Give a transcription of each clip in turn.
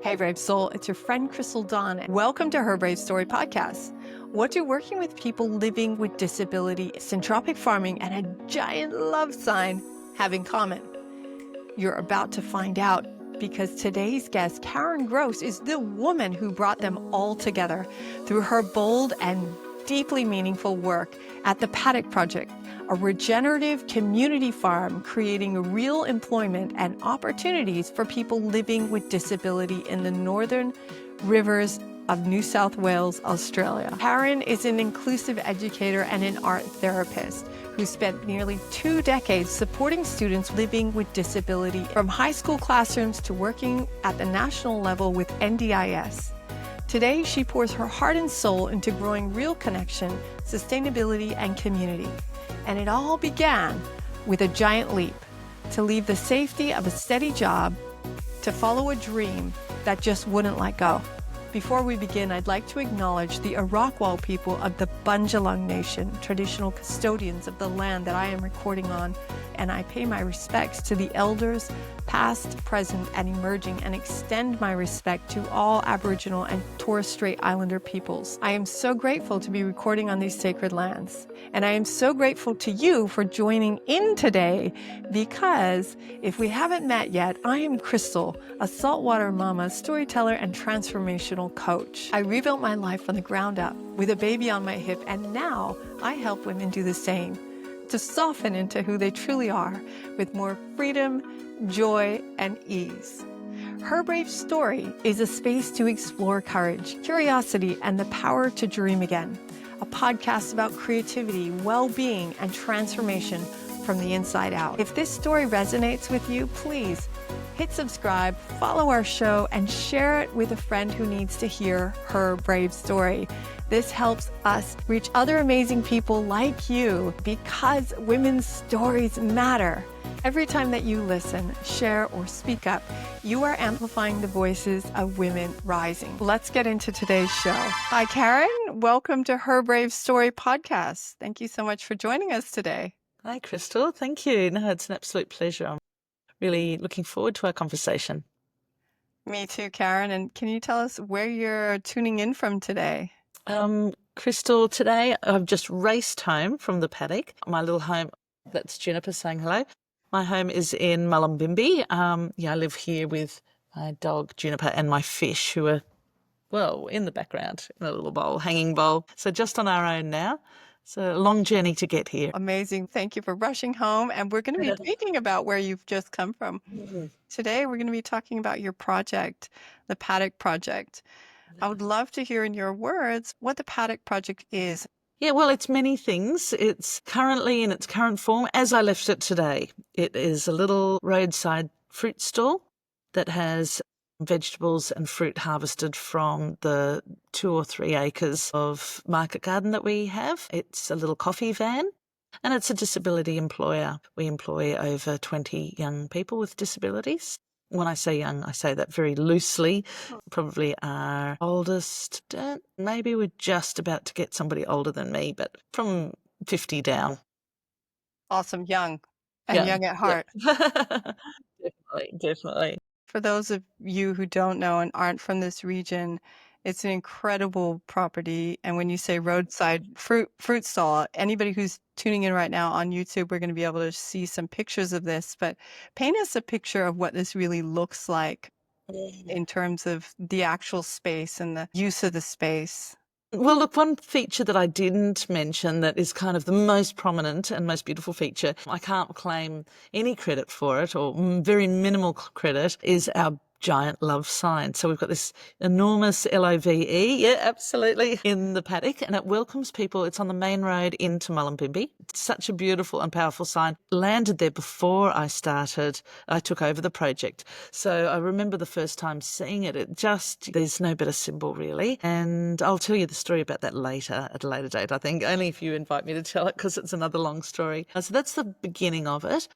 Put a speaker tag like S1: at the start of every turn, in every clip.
S1: Hey, Brave Soul, it's your friend Chrystal Dawn. Welcome to Her Brave Story podcast. What do working with people living with disability, syntropic farming, and a giant love sign have in common? You're about to find out because today's guest, Karen Gross, is the woman who brought them all together through her bold and deeply meaningful work at the Paddock Project, a regenerative community farm creating real employment and opportunities for people living with disability in the Northern Rivers of New South Wales, Australia. Karen is an inclusive educator and an art therapist who spent nearly 2 decades supporting students living with disability, from high school classrooms to working at the national level with NDIS. Today, she pours her heart and soul into growing real connection, sustainability, and community. And it all began with a giant leap to leave the safety of a steady job to follow a dream that just wouldn't let go. Before we begin, I'd like to acknowledge the Arakwal people of the Bundjalung Nation, traditional custodians of the land that I am recording on, and I pay my respects to the elders, past, present, and emerging, and extend my respect to all Aboriginal and Torres Strait Islander peoples. I am so grateful to be recording on these sacred lands, and I am so grateful to you for joining in today, because if we haven't met yet, I am Chrystal, a saltwater mama, storyteller, and transformational coach. I rebuilt my life from the ground up with a baby on my hip, and now I help women do the same, to soften into who they truly are with more freedom, joy, and ease. Her Brave Story is a space to explore courage, curiosity, and the power to dream again. A podcast about creativity, well-being, and transformation from the inside out. If this story resonates with you, please hit subscribe, follow our show, and share it with a friend who needs to hear her brave story. This helps us reach other amazing people like you, because women's stories matter. Every time that you listen, share, or speak up, you are amplifying the voices of women rising. Let's get into today's show. Hi, Karen. Welcome to Her Brave Story podcast. Thank you so much for joining us today.
S2: Hi, Chrystal. Thank you. No, it's an absolute pleasure. I'm really looking forward to our conversation.
S1: Me too, Karen. And can you tell us where you're tuning in from today?
S2: Chrystal, today I've just raced home from the paddock. My little home, that's Juniper saying hello. My home is in Mullumbimby. I live here with my dog Juniper and my fish, who are, well, in the background, in a little bowl, hanging bowl. So just on our own now. It's a long journey to get here.
S1: Amazing. Thank you for rushing home. And we're going to be speaking about where you've just come from. Today, we're going to be talking about your project, the Paddock Project. I would love to hear in your words what the Paddock Project is.
S2: Yeah, well, it's many things. It's currently in its current form as I left it today. It is a little roadside fruit stall that has vegetables and fruit harvested from the 2 or 3 acres of market garden that we have. It's a little coffee van, and it's a disability employer. We employ over 20 young people with disabilities. When I say young, I say that very loosely. Probably our oldest, maybe we're just about to get somebody older than me, but from 50 down.
S1: Awesome. Young and young at heart.
S2: Yeah. Definitely.
S1: For those of you who don't know and aren't from this region, it's an incredible property. And when you say roadside fruit stall, anybody who's tuning in right now on YouTube, we're going to be able to see some pictures of this. But paint us a picture of what this really looks like in terms of the actual space and the use of the space.
S2: Well, look, one feature that I didn't mention that is kind of the most prominent and most beautiful feature, I can't claim any credit for it, or very minimal credit, is our giant love sign. So we've got this enormous LOVE, yeah, absolutely, in the paddock, and it welcomes people. It's on the main road into Mullumbimby. It's such a beautiful and powerful sign. Landed there before I took over the project. So I remember the first time seeing it, there's no better symbol really. And I'll tell you the story about that later, at a later date, I think, only if you invite me to tell it, because it's another long story. So that's the beginning of it.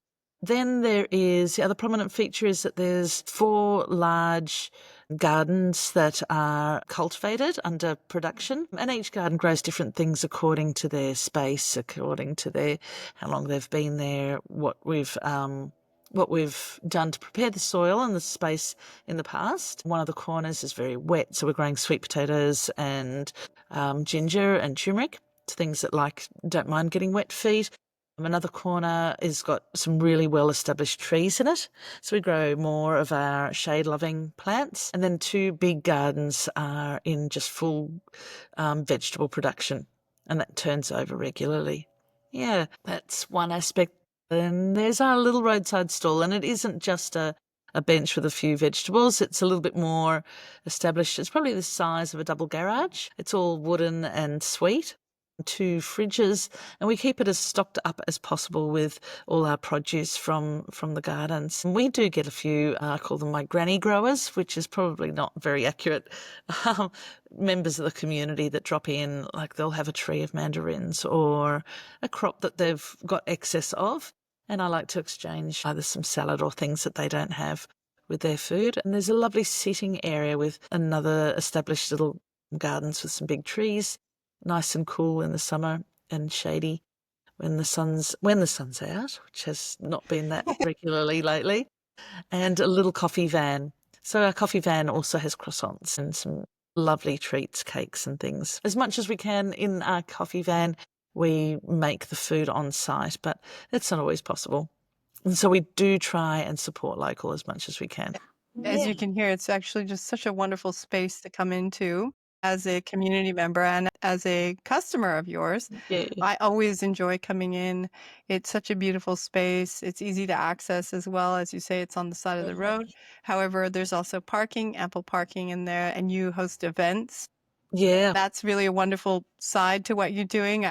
S2: Then there is, the other prominent feature is that there's 4 large gardens that are cultivated under production, and each garden grows different things according to their space, according to how long they've been there, what we've what we've done to prepare the soil and the space in the past. One of the corners is very wet, so we're growing sweet potatoes and ginger and turmeric, things that don't mind getting wet feet. Another corner has got some really well-established trees in it, so we grow more of our shade-loving plants. And then 2 big gardens are in just full vegetable production, and that turns over regularly. Yeah, that's one aspect. And there's our little roadside stall, and it isn't just a bench with a few vegetables. It's a little bit more established. It's probably the size of a double garage. It's all wooden and sweet. 2 fridges, and we keep it as stocked up as possible with all our produce from the gardens. And we do get a few, I call them my granny growers, which is probably not very accurate, members of the community that drop in, like they'll have a tree of mandarins or a crop that they've got excess of, and I like to exchange either some salad or things that they don't have with their food. And there's a lovely sitting area with another established little gardens with some big trees, nice and cool in the summer and shady when the sun's out, which has not been that regularly lately, and a little coffee van. So our coffee van also has croissants and some lovely treats, cakes and things. As much as we can in our coffee van, we make the food on site, but it's not always possible. And so we do try and support local as much as we can.
S1: As you can hear, it's actually just such a wonderful space to come into as a community member and as a customer of yours.
S2: Yeah.
S1: I always enjoy coming in. It's such a beautiful space. It's easy to access as well. As you say, it's on the side of the road. However, there's also parking, ample parking in there, and you host events.
S2: Yeah.
S1: That's really a wonderful side to what you're doing.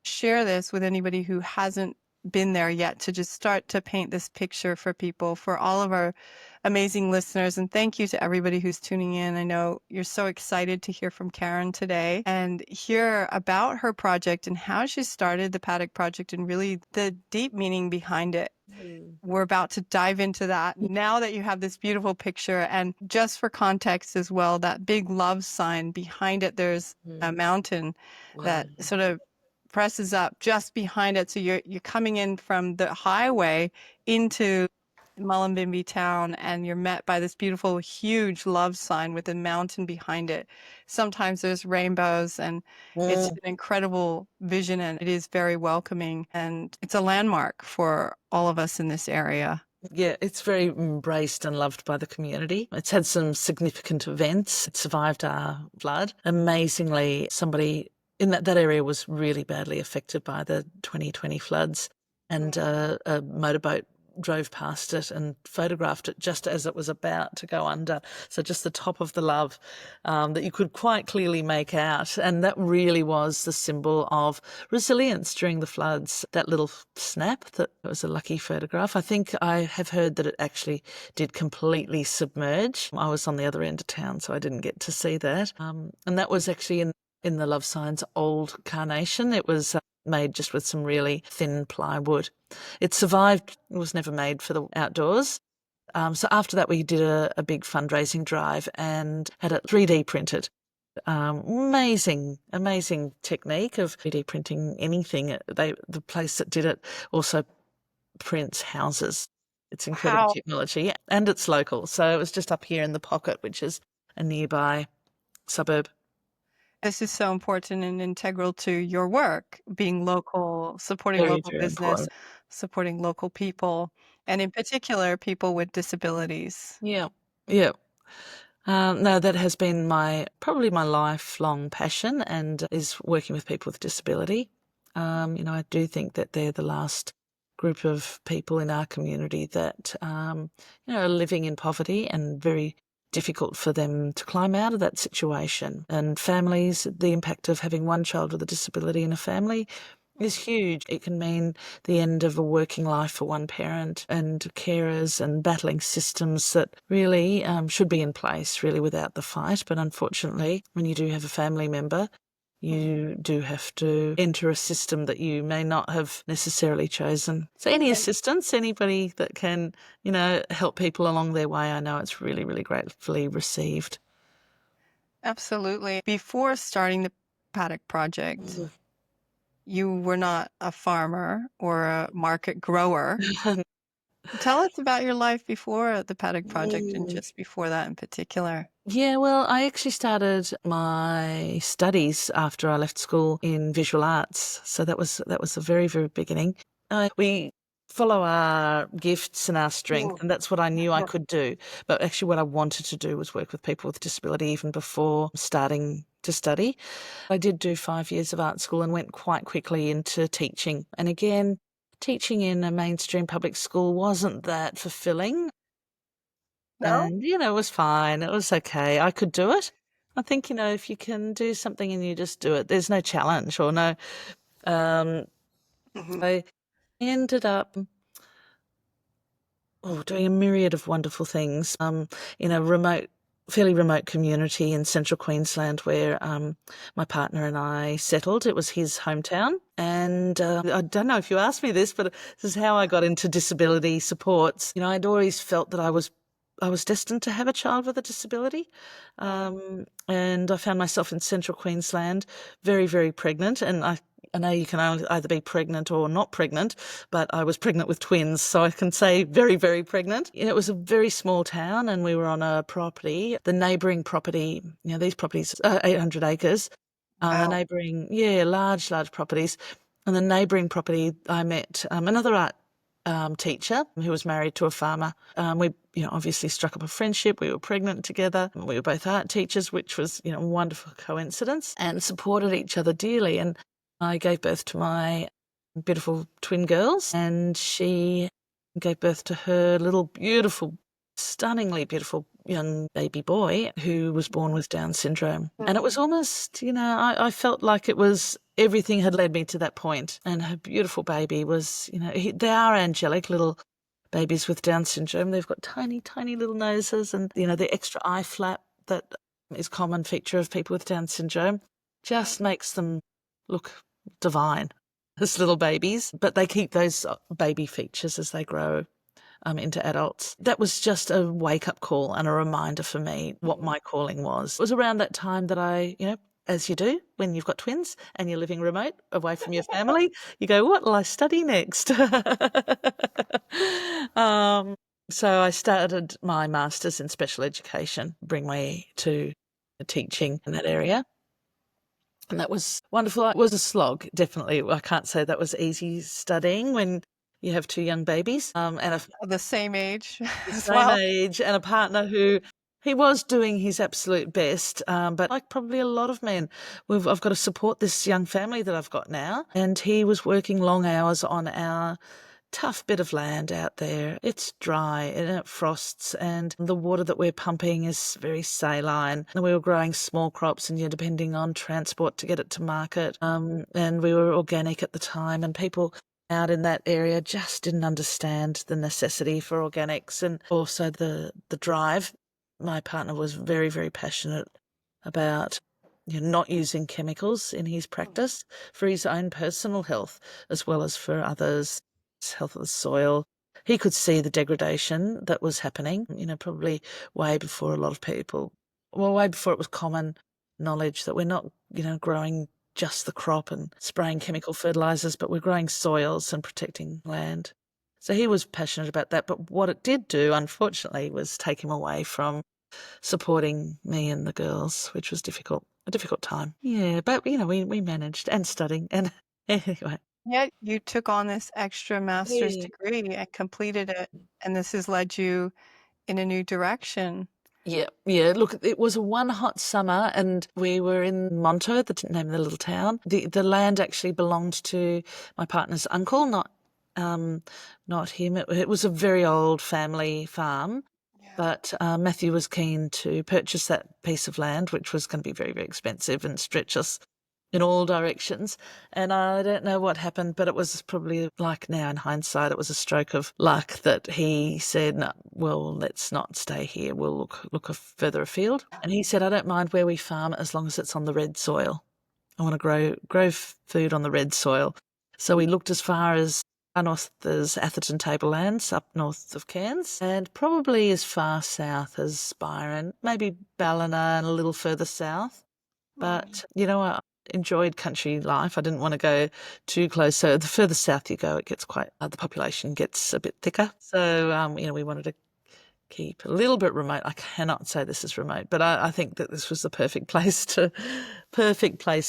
S1: Share this with anybody who hasn't been there yet, to just start to paint this picture for people, for all of our amazing listeners. And thank you to everybody who's tuning in. I know you're so excited to hear from Karen today and hear about her project and how she started the Paddock Project and really the deep meaning behind it. We're about to dive into that now that you have this beautiful picture. And just for context as well, that big love sign behind it, there's a mountain that sort of presses up just behind it. So you're coming in from the highway into Mullumbimby town, and you're met by this beautiful, huge love sign with a mountain behind it. Sometimes there's rainbows, and it's an incredible vision, and it is very welcoming, and it's a landmark for all of us in this area.
S2: Yeah, it's very embraced and loved by the community. It's had some significant events. It survived our flood. Amazingly, somebody in that area was really badly affected by the 2020 floods, and a motorboat drove past it and photographed it just as it was about to go under. So just the top of the love that you could quite clearly make out. And that really was the symbol of resilience during the floods. That little snap, that was a lucky photograph. I think I have heard that it actually did completely submerge. I was on the other end of town, so I didn't get to see that. And that was actually in the love sign's old carnation. It was made just with some really thin plywood. It survived. It was never made for the outdoors. So after that, we did a big fundraising drive and had it 3D printed. Amazing technique of 3D printing anything. The place that did it also prints houses. It's incredible technology, and it's local. So it was just up here in the Pocket, which is a nearby suburb.
S1: This is so important and integral to your work, being local, supporting
S2: Very,
S1: local
S2: very
S1: business,
S2: important.
S1: supporting local people, and in particular, people with disabilities.
S2: Yeah. No, that has been probably my lifelong passion, and is working with people with disability. I do think that they're the last group of people in our community that, are living in poverty, and very difficult for them to climb out of that situation. And families, the impact of having one child with a disability in a family is huge. It can mean the end of a working life for one parent, and carers and battling systems that really should be in place really without the fight. But unfortunately, when you do have a family member, you do have to enter a system that you may not have necessarily chosen. So any assistance, anybody that can, help people along their way, I know it's really, really gratefully received.
S1: Absolutely. Before starting the Paddock Project, you were not a farmer or a market grower. Tell us about your life before the Paddock Project and
S2: Mm.
S1: just before that in particular.
S2: Yeah, well, I actually started my studies after I left school in visual arts. So that was the very, very beginning. We follow our gifts and our strength, and that's what I knew I could do. But actually, what I wanted to do was work with people with disability even before starting to study. I did do 5 years of art school and went quite quickly into teaching. And again, teaching in a mainstream public school wasn't that fulfilling.
S1: No?
S2: And, it was fine. It was okay. I could do it. I think, if you can do something and you just do it, there's no challenge or no. Um,
S1: Hmm.
S2: I ended up doing a myriad of wonderful things in a fairly remote community in central Queensland where my partner and I settled. It was his hometown. And I don't know if you asked me this, but this is how I got into disability supports. I'd always felt that I was destined to have a child with a disability. And I found myself in central Queensland very, very pregnant. And I know you can either be pregnant or not pregnant, but I was pregnant with twins, so I can say very, very pregnant. It was a very small town, and we were on a property. The neighbouring property, these properties are 800 acres. The
S1: Wow.
S2: neighbouring, large, large properties. And the neighbouring property, I met another art teacher who was married to a farmer. We, obviously struck up a friendship. We were pregnant together. We were both art teachers, which was, a wonderful coincidence, and supported each other dearly. And I gave birth to my beautiful twin girls, and she gave birth to her little beautiful, stunningly beautiful young baby boy who was born with Down syndrome. And it was almost, I felt like it was everything had led me to that point. And her beautiful baby was, they are angelic little babies with Down syndrome. They've got tiny, tiny little noses, and, the extra eye flap that is a common feature of people with Down syndrome just makes them look divine as little babies. But they keep those baby features as they grow into adults. That was just a wake-up call and a reminder for me what my calling was. It was around that time that I, as you do when you've got twins and you're living remote away from your family, you go, what will I study next? um, so I started my master's in special education, bring me to teaching in that area. And that was wonderful. It was a slog, definitely. I can't say that was easy studying when you have two young babies and
S1: The same age
S2: the
S1: as
S2: same
S1: well.
S2: age and a partner who he was doing his absolute best. But like probably a lot of men, I've got to support this young family that I've got now. And he was working long hours on our tough bit of land out there. It's dry and it frosts, and the water that we're pumping is very saline. And we were growing small crops, and you're depending on transport to get it to market. And we were organic at the time, and people out in that area just didn't understand the necessity for organics and also the drive. My partner was very, very passionate about not using chemicals in his practice for his own personal health as well as for others' health of the soil. He could see the degradation that was happening, probably way before a lot of people, well, way before it was common knowledge that we're not, growing just the crop and spraying chemical fertilizers, but we're growing soils and protecting land. So he was passionate about that. But what it did do, unfortunately, was take him away from supporting me and the girls, which was a difficult time. Yeah, but we managed and studying and anyway.
S1: Yet you took on this extra master's
S2: Yeah.
S1: degree and completed it, and this has led you in a new direction.
S2: Yeah, yeah. Look, it was one hot summer, and we were in Monto, the name of the little town. The land actually belonged to my partner's uncle, not him. It was a very old family farm.
S1: Yeah.
S2: But Matthew was keen to purchase that piece of land, which was going to be very, very expensive and stretch us in all directions. And I don't know what happened, but it was probably, like now in hindsight, it was a stroke of luck that he said, no, well, let's not stay here. We'll look further afield. And he said, I don't mind where we farm as long as it's on the red soil. I want to grow food on the red soil. So we looked as far as far north as Atherton Tablelands, up north of Cairns, and probably as far south as Byron, maybe Ballina and a little further south. But, enjoyed country life. I didn't want to go too close. So the further south you go, it gets quite, the population gets a bit thicker. So, we wanted to keep a little bit remote. I cannot say this is remote, but I think that this was the perfect place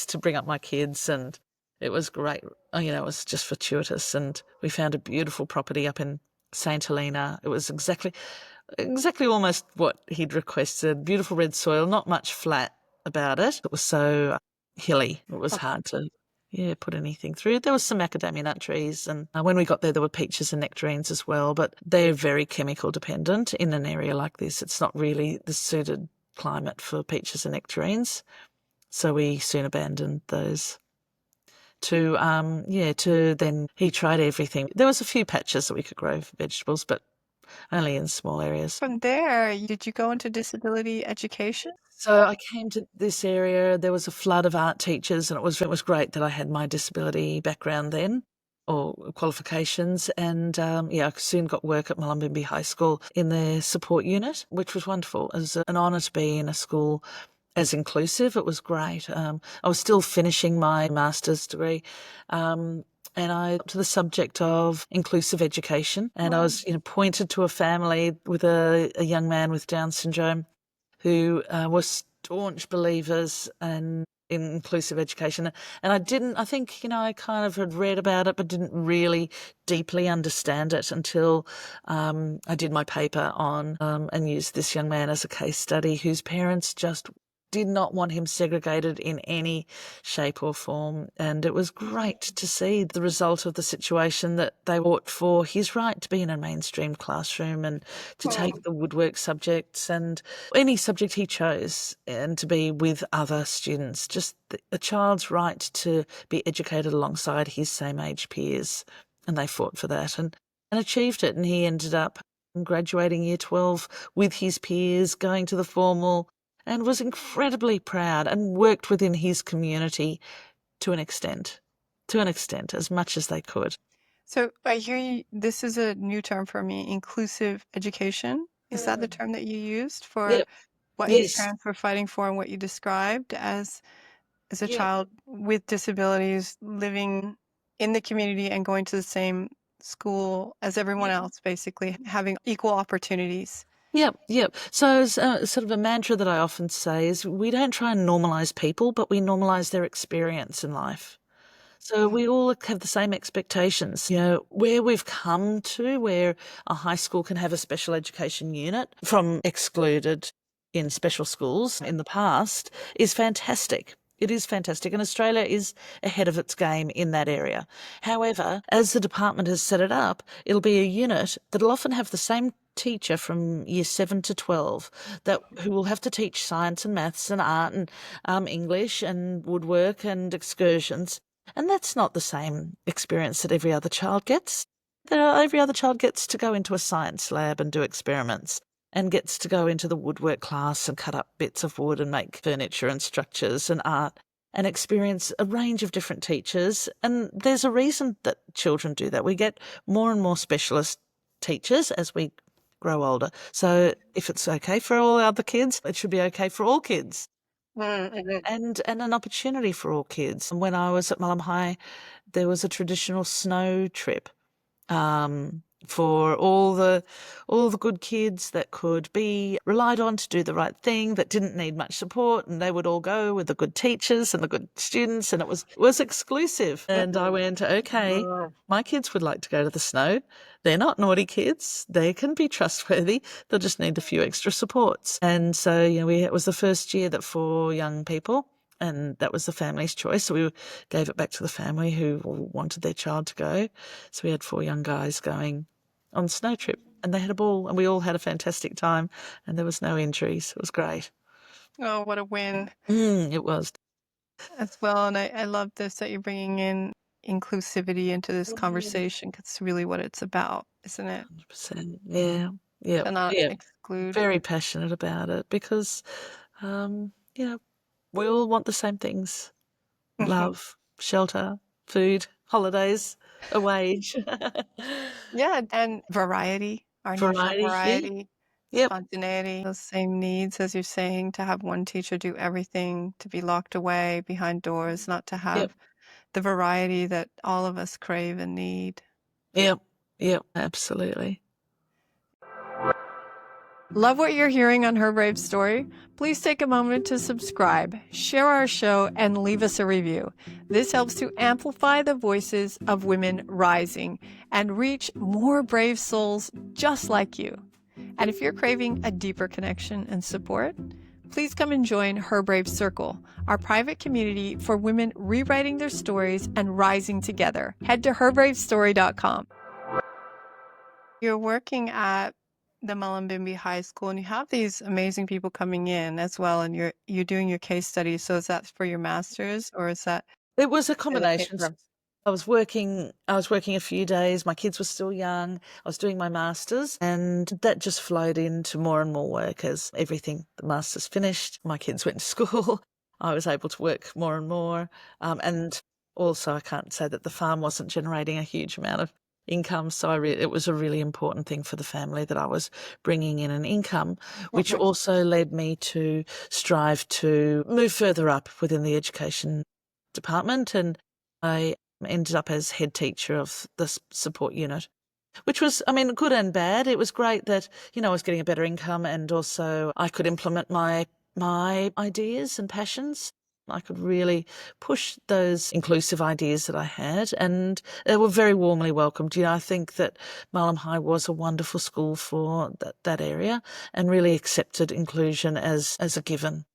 S2: to bring up my kids, and it was great. It was just fortuitous, and we found a beautiful property up in St Helena. It was exactly almost what he'd requested. Beautiful red soil, not much flat about it. It was so hilly. It was hard to put anything through. There was some macadamia nut trees, and when we got there were peaches and nectarines as well, but they're very chemical dependent in an area like this. It's not really the suited climate for peaches and nectarines, so we soon abandoned those. To then he tried everything. There was a few patches that we could grow vegetables, but only in small areas.
S1: From there, did you go into disability education?
S2: So I came to this area. There was a flood of art teachers, and it was great that I had my disability background then, or qualifications. And I soon got work at Mullumbimby High School in their support unit, which was wonderful. It was an honour to be in a school as inclusive. It was great. I was still finishing my master's degree. And I to the subject of inclusive education, and I was pointed to a family with a young man with Down syndrome who were staunch believers in inclusive education. And I think, I kind of had read about it, but didn't really deeply understand it until I did my paper on and used this young man as a case study, whose parents just did not want him segregated in any shape or form. And it was great to see the result of the situation, that they fought for his right to be in a mainstream classroom and to take the woodwork subjects and any subject he chose, and to be with other students. Just a child's right to be educated alongside his same age peers. And they fought for that and achieved it. And he ended up graduating year 12 with his peers, going to the formal, and was incredibly proud and worked within his community to an extent, as much as they could.
S1: So I hear you, this is a new term for me, inclusive education. Is that the term that you used for
S2: Yep.
S1: what his
S2: Yes.
S1: parents were fighting for and what you described as a
S2: Yep.
S1: child with disabilities living in the community and going to the same school as everyone else, basically having equal opportunities?
S2: Yep. So it's, sort of a mantra that I often say is, we don't try and normalise people, but we normalise their experience in life. So we all have the same expectations. Where we've come to, where a high school can have a special education unit from excluded in special schools in the past, is fantastic. It is fantastic, and Australia is ahead of its game in that area. However, as the department has set it up, it'll be a unit that'll often have the same teacher from year 7 to 12 who will have to teach science and maths and art and English and woodwork and excursions. And that's not the same experience that every other child gets. Every other child gets to go into a science lab and do experiments, and gets to go into the woodwork class and cut up bits of wood and make furniture and structures and art, and experience a range of different teachers. And there's a reason that children do that. We get more and more specialist teachers as we grow older. So if it's okay for all other kids, it should be okay for all kids. And an opportunity for all kids. And when I was at Mullum High, there was a traditional snow trip for all the good kids that could be relied on to do the right thing, that didn't need much support, and they would all go with the good teachers and the good students, and it was exclusive. And I went, okay, my kids would like to go to the snow. They're not naughty kids. They can be trustworthy. They'll just need a few extra supports. And so, it was the first year that 4 young people, and that was the family's choice. So we gave it back to the family who wanted their child to go. So we had 4 young guys going on the snow trip, and they had a ball, and we all had a fantastic time, and there was no injuries. It was great.
S1: Oh, what a win
S2: It was.
S1: as well. And I love this, that you're bringing in inclusivity into this conversation, because it's really what it's about, isn't it?
S2: 100%. Yeah. Yeah.
S1: To not
S2: Yeah.
S1: exclude.
S2: Very passionate about it because, we all want the same things: love, shelter, food, holidays, a wage.
S1: Yeah, and variety, our need for
S2: Variety, yeah.
S1: variety.
S2: Yep.
S1: Spontaneity, those same needs as you're saying, to have one teacher do everything, to be locked away behind doors, not to
S2: Yep.
S1: have the variety that all of us crave and need.
S2: Yep. Yep. Absolutely.
S1: Love what you're hearing on Her Brave Story? Please take a moment to subscribe, share our show, and leave us a review. This helps to amplify the voices of women rising and reach more brave souls just like you. And if you're craving a deeper connection and support, please come and join Her Brave Circle, our private community for women rewriting their stories and rising together. Head to herbravestory.com. You're working at the Mullumbimby High School, and you have these amazing people coming in as well, and you're doing your case studies. So is that for your master's, or is that
S2: It was a
S1: for the
S2: combination.
S1: paper?
S2: I was working a few days. My kids were still young. I was doing my master's, and that just flowed into more and more work as the master's finished. My kids went to school. I was able to work more and more. And also, I can't say that the farm wasn't generating a huge amount of income. So it was a really important thing for the family that I was bringing in an income, which also led me to strive to move further up within the education department. And I ended up as head teacher of the support unit, which was, good and bad. It was great that, I was getting a better income, and also I could implement my ideas and passions. I could really push those inclusive ideas that I had, and they were very warmly welcomed. I think that Mullum High was a wonderful school for that area, and really accepted inclusion as a given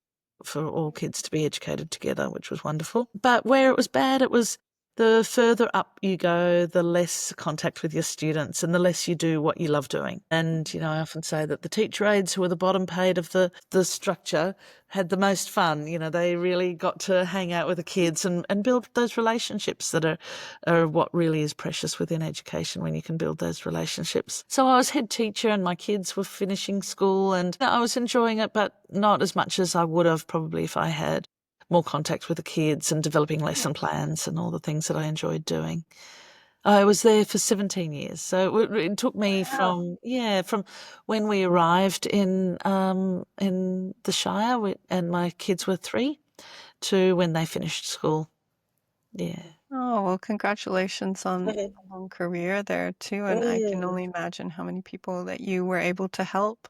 S2: for all kids to be educated together, which was wonderful. But where it was bad, it was the further up you go, the less contact with your students and the less you do what you love doing. And, I often say that the teacher aides, who were the bottom paid of the structure, had the most fun. They really got to hang out with the kids and build those relationships that are what really is precious within education, when you can build those relationships. So I was head teacher, and my kids were finishing school, and I was enjoying it, but not as much as I would have probably if I had more contact with the kids and developing lesson plans and all the things that I enjoyed doing. I was there for 17 years. So it took me from when we arrived in the Shire, and my kids were 3, to when they finished school. Yeah.
S1: Oh, well, congratulations on a long career there too. And I can only imagine how many people that you were able to help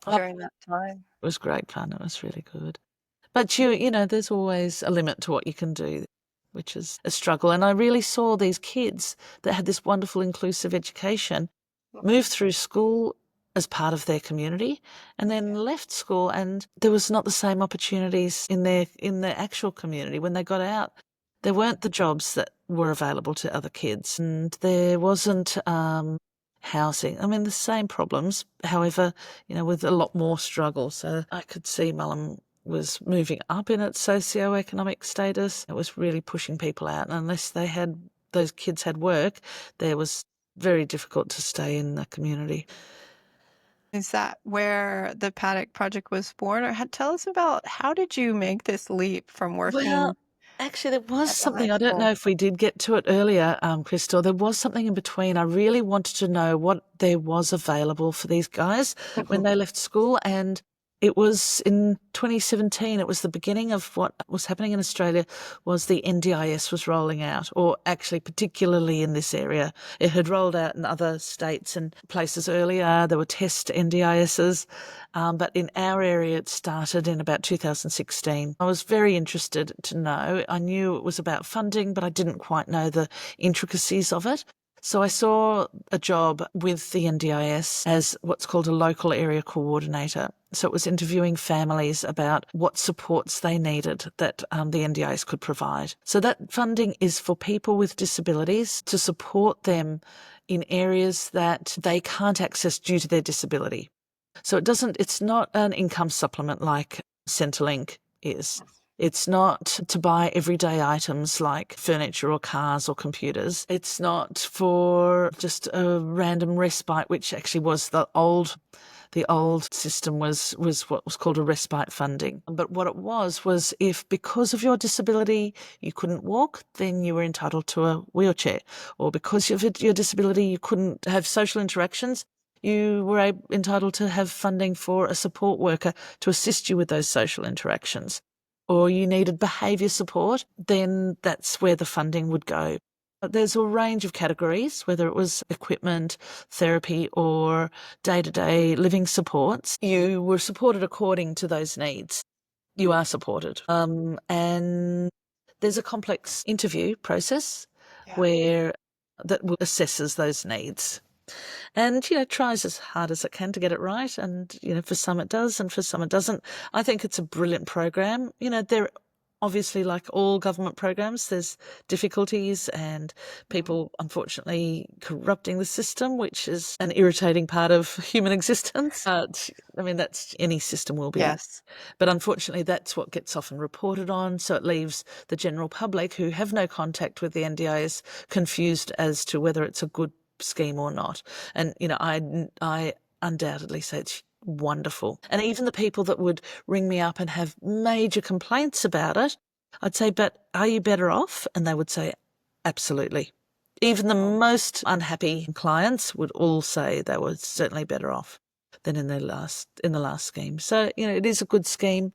S2: Oh,
S1: during that time.
S2: it was great fun. It was really good. But there's always a limit to what you can do, which is a struggle. And I really saw these kids that had this wonderful inclusive education move through school as part of their community, and then left school, and there was not the same opportunities in their actual community when they got out. There weren't the jobs that were available to other kids, and there wasn't housing. The same problems, however, with a lot more struggle. So I could see Mullum was moving up in its socio-economic status. It was really pushing people out, and unless those kids had work, there was very difficult to stay in the community.
S1: Is that where the Paddock Project was born? Or tell us about, how did you make this leap from working
S2: Well, actually, there was
S1: at the high
S2: something, I don't know
S1: school?
S2: if we did get to it earlier, Chrystal. There was something in between. I really wanted to know what there was available for these guys when they left school, and it was in 2017. It was the beginning of what was happening in Australia. Was the NDIS was rolling out, or actually particularly in this area. It had rolled out in other states and places earlier. There were test NDISs, but in our area it started in about 2016. I was very interested to know. I knew it was about funding, but I didn't quite know the intricacies of it. So I saw a job with the NDIS as what's called a local area coordinator. So it was interviewing families about what supports they needed that the NDIS could provide. So that funding is for people with disabilities, to support them in areas that they can't access due to their disability. So it's not an income supplement like Centrelink is. It's not to buy everyday items like furniture or cars or computers. It's not for just a random respite, which actually was the old system was what was called a respite funding. But what it was if because of your disability you couldn't walk, then you were entitled to a wheelchair. Or because of your disability you couldn't have social interactions, you were entitled to have funding for a support worker to assist you with those social interactions, or you needed behaviour support, then that's where the funding would go. There's a range of categories, whether it was equipment, therapy, or day-to-day living supports. You were supported according to those needs. You are supported. And there's a complex interview process where that assesses those needs. And, tries as hard as it can to get it right. And, for some it does and for some it doesn't. I think it's a brilliant program. There obviously, like all government programs, there's difficulties and people, unfortunately, corrupting the system, which is an irritating part of human existence. That's any system will be.
S1: Yes.
S2: But unfortunately, that's what gets often reported on. So it leaves the general public who have no contact with the NDIS confused as to whether it's a good scheme or not. And, I undoubtedly say it's wonderful. And even the people that would ring me up and have major complaints about it, I'd say, but are you better off? And they would say, absolutely. Even the most unhappy clients would all say they were certainly better off than in the last scheme. So, it is a good scheme.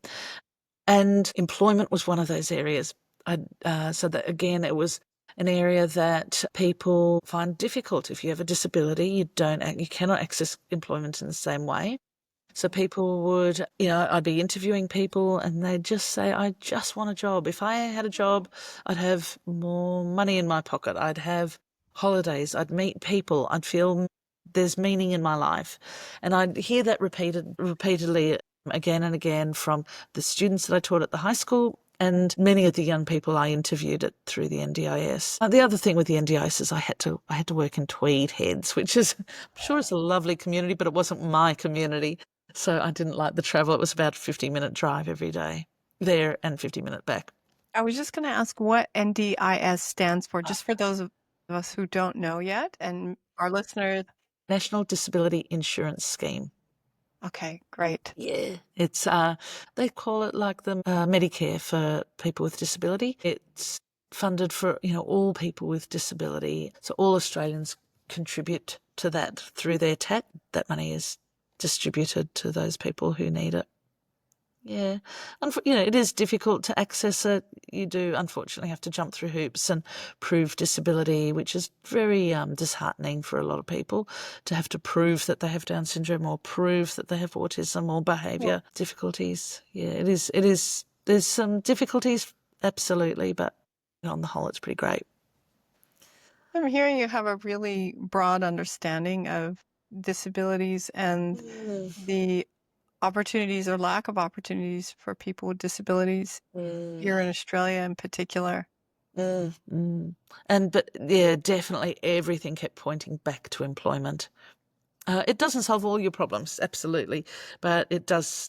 S2: And employment was one of those areas. So that, again, it was an area that people find difficult. If you have a disability, you cannot access employment in the same way. So people would, I'd be interviewing people and they'd just say, I just want a job. If I had a job, I'd have more money in my pocket. I'd have holidays. I'd meet people. I'd feel there's meaning in my life. And I'd hear that repeatedly again and again from the students that I taught at the high school and many of the young people I interviewed through the NDIS. The other thing with the NDIS is I had to work in Tweed Heads, which is, I'm sure it's a lovely community, but it wasn't my community. So I didn't like the travel. It was about a 50-minute drive every day there and 50-minute back.
S1: I was just going to ask what NDIS stands for, just for those of us who don't know yet and our listeners.
S2: National Disability Insurance Scheme.
S1: Okay, great.
S2: Yeah. It's, they call it like the Medicare for people with disability. It's funded for, all people with disability. So all Australians contribute to that through their tax. That money is distributed to those people who need it. Yeah. It is difficult to access it. You do, unfortunately, have to jump through hoops and prove disability, which is very disheartening for a lot of people to have to prove that they have Down syndrome or prove that they have autism or behaviour difficulties. Yeah, it is. There's some difficulties, absolutely, but on the whole, it's pretty great.
S1: I'm hearing you have a really broad understanding of disabilities and the opportunities or lack of opportunities for people with disabilities here in Australia in particular.
S2: But definitely everything kept pointing back to employment. It doesn't solve all your problems, absolutely, but it does,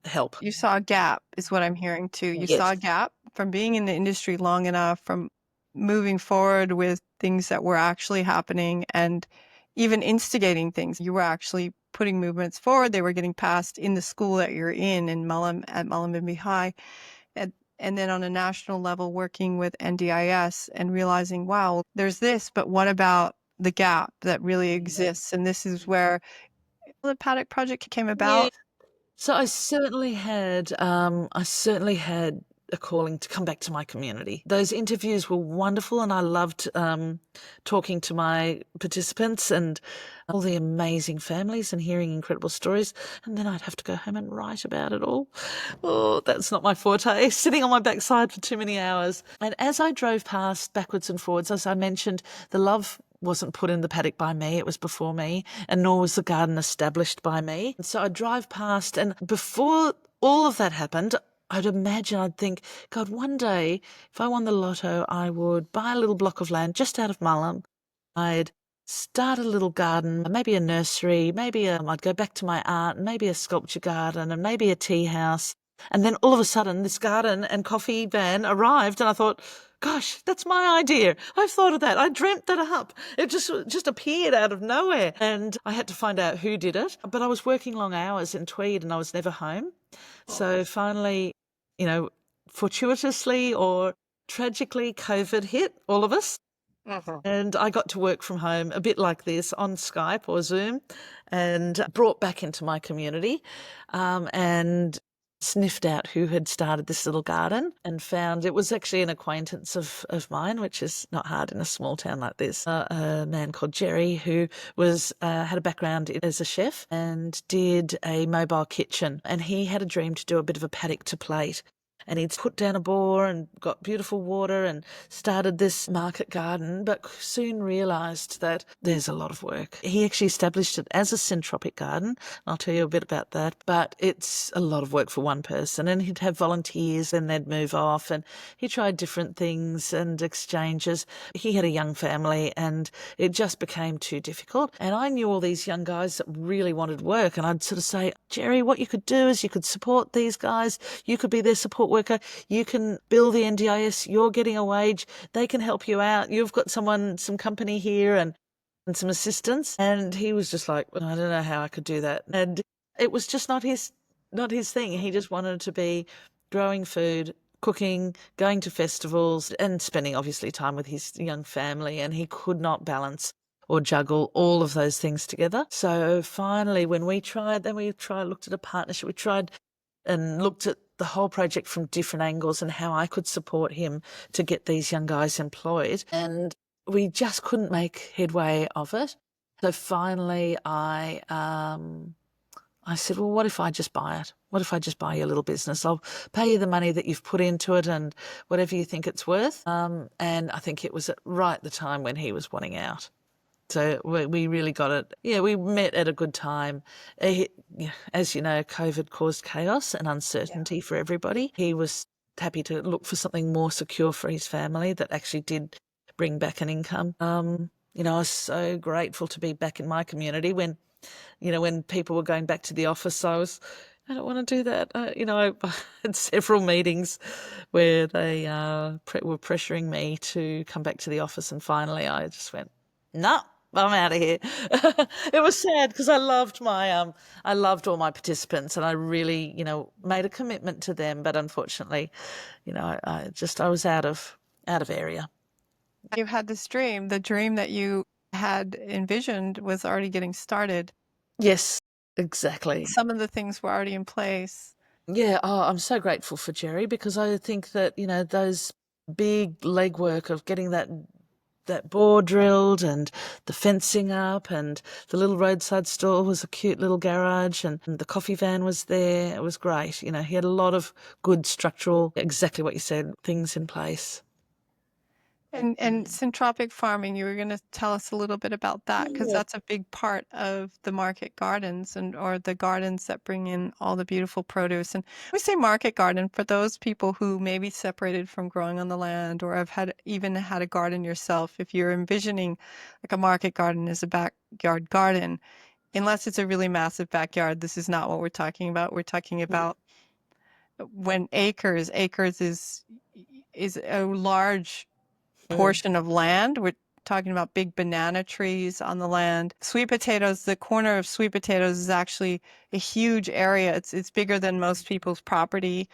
S2: help.
S1: You saw a gap is what I'm hearing too. You saw a gap from being in the industry long enough, from moving forward with things that were actually happening and even instigating things. You were actually putting movements forward. They were getting passed in the school that you're in at Mullumbimby High. And then on a national level, working with NDIS and realizing, wow, there's this, but what about the gap that really exists? And this is where the Paddock Project came about.
S2: Yeah. So I certainly had a calling to come back to my community. Those interviews were wonderful and I loved talking to my participants and all the amazing families and hearing incredible stories. And then I'd have to go home and write about it all. Oh, that's not my forte, sitting on my backside for too many hours. And as I drove past backwards and forwards, as I mentioned, the love wasn't put in the paddock by me, it was before me, and nor was the garden established by me. And so I'd drive past, and before all of that happened, I'd think, God, one day, if I won the lotto, I would buy a little block of land just out of Mullum. I'd start a little garden, maybe a nursery, maybe I'd go back to my art, maybe a sculpture garden, and maybe a tea house. And then all of a sudden, this garden and coffee van arrived, and I thought, gosh, that's my idea. I've thought of that. I dreamt that up. It just appeared out of nowhere. And I had to find out who did it. But I was working long hours in Tweed and I was never home. So finally, fortuitously or tragically, COVID hit all of us.
S1: Mhm.
S2: And I got to work from home a bit like this on Skype or Zoom, and brought back into my community, and sniffed out who had started this little garden, and found it was actually an acquaintance of mine, which is not hard in a small town like this. A man called Jerry, who was had a background as a chef and did a mobile kitchen, and he had a dream to do a bit of a paddock to plate. And he'd put down a bore and got beautiful water and started this market garden, but soon realised that there's a lot of work. He actually established it as a Syntropic garden. I'll tell you a bit about that, but it's a lot of work for one person, and he'd have volunteers and they'd move off, and he tried different things and exchanges. He had a young family and it just became too difficult. And I knew all these young guys that really wanted work, and I'd sort of say, Jerry, what you could do is you could support these guys. You could be their support worker. You can bill the NDIS. You're getting a wage. They can help you out. You've got some company here and some assistance. And he was just like, well, I don't know how I could do that. And it was just not his thing. He just wanted to be growing food, cooking, going to festivals, and spending obviously time with his young family. And he could not balance or juggle all of those things together. So finally, when we tried, looked at a partnership. We tried and looked at the whole project from different angles and how I could support him to get these young guys employed. And we just couldn't make headway of it. So finally, I said, well, what if I just buy it? What if I just buy your little business? I'll pay you the money that you've put into it and whatever you think it's worth. And I think it was at right the time when he was wanting out. So we really got it. Yeah, we met at a good time. As you know, COVID caused chaos and uncertainty for everybody. He was happy to look for something more secure for his family that actually did bring back an income. I was so grateful to be back in my community when people were going back to the office. I don't want to do that. I had several meetings where they were pressuring me to come back to the office, and finally I just went, no. I'm out of here. It was sad because I loved I loved all my participants, and I really, made a commitment to them. But unfortunately, I was out of area.
S1: You had this dream. The dream that you had envisioned was already getting started.
S2: Yes, exactly.
S1: Some of the things were already in place.
S2: Yeah, I'm so grateful for Jerry, because I think that, those big legwork of getting that bore drilled and the fencing up, and the little roadside store was a cute little garage, and the coffee van was there. It was great. He had a lot of good structural, exactly what you said, things in place.
S1: And syntropic farming, you were going to tell us a little bit about that, because
S2: Yeah.
S1: that's a big part of the market gardens or the gardens that bring in all the beautiful produce. And we say market garden for those people who may be separated from growing on the land or have even had a garden yourself. If you're envisioning like a market garden as a backyard garden, unless it's a really massive backyard, this is not what we're talking about. We're talking about when acres is a large portion of land. We're talking about big banana trees on the land. Sweet potatoes, the corner of sweet potatoes is actually a huge area. It's bigger than most people's property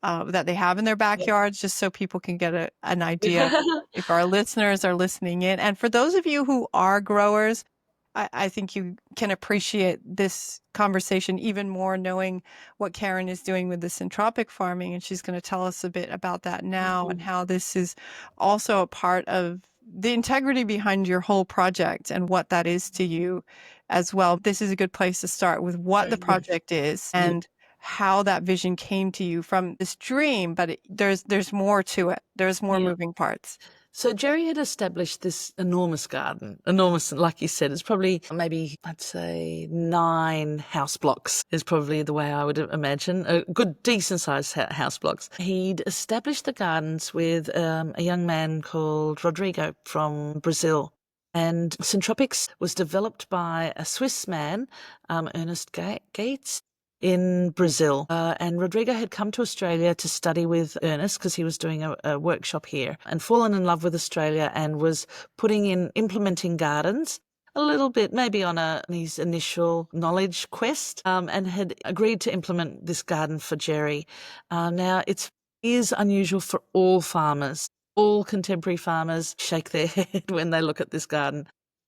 S1: that they have in their backyards, just so people can get an idea if our listeners are listening in. And for those of you who are growers, I think you can appreciate this conversation even more knowing what Karen is doing with the syntropic farming. And she's going to tell us a bit about that now and how this is also a part of the integrity behind your whole project and what that is to you as well. This is a good place to start with what the project is and how that vision came to you from this dream, but there's more to it. There's more moving parts.
S2: So Jerry had established this enormous garden. Enormous, like you said, it's probably maybe, I'd say 9 house blocks is probably the way I would imagine. A good, decent-sized house blocks. He'd established the gardens with a young man called Rodrigo from Brazil. And Syntropics was developed by a Swiss man, Ernest Gates, in Brazil. And Rodrigo had come to Australia to study with Ernest because he was doing a workshop here, and fallen in love with Australia and was implementing gardens a little bit, maybe on his initial knowledge quest, and had agreed to implement this garden for Jerry. Now, it is unusual for all farmers. all contemporary farmers shake their head when they look at this garden.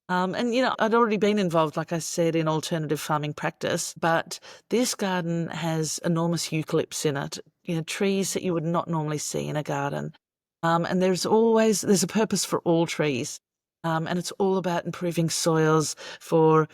S2: And, I'd already been involved, like I said, in alternative farming practice, but this garden has enormous eucalypts in it, trees that you would not normally see in a garden. And there's a purpose for all trees. And it's all about improving soils for,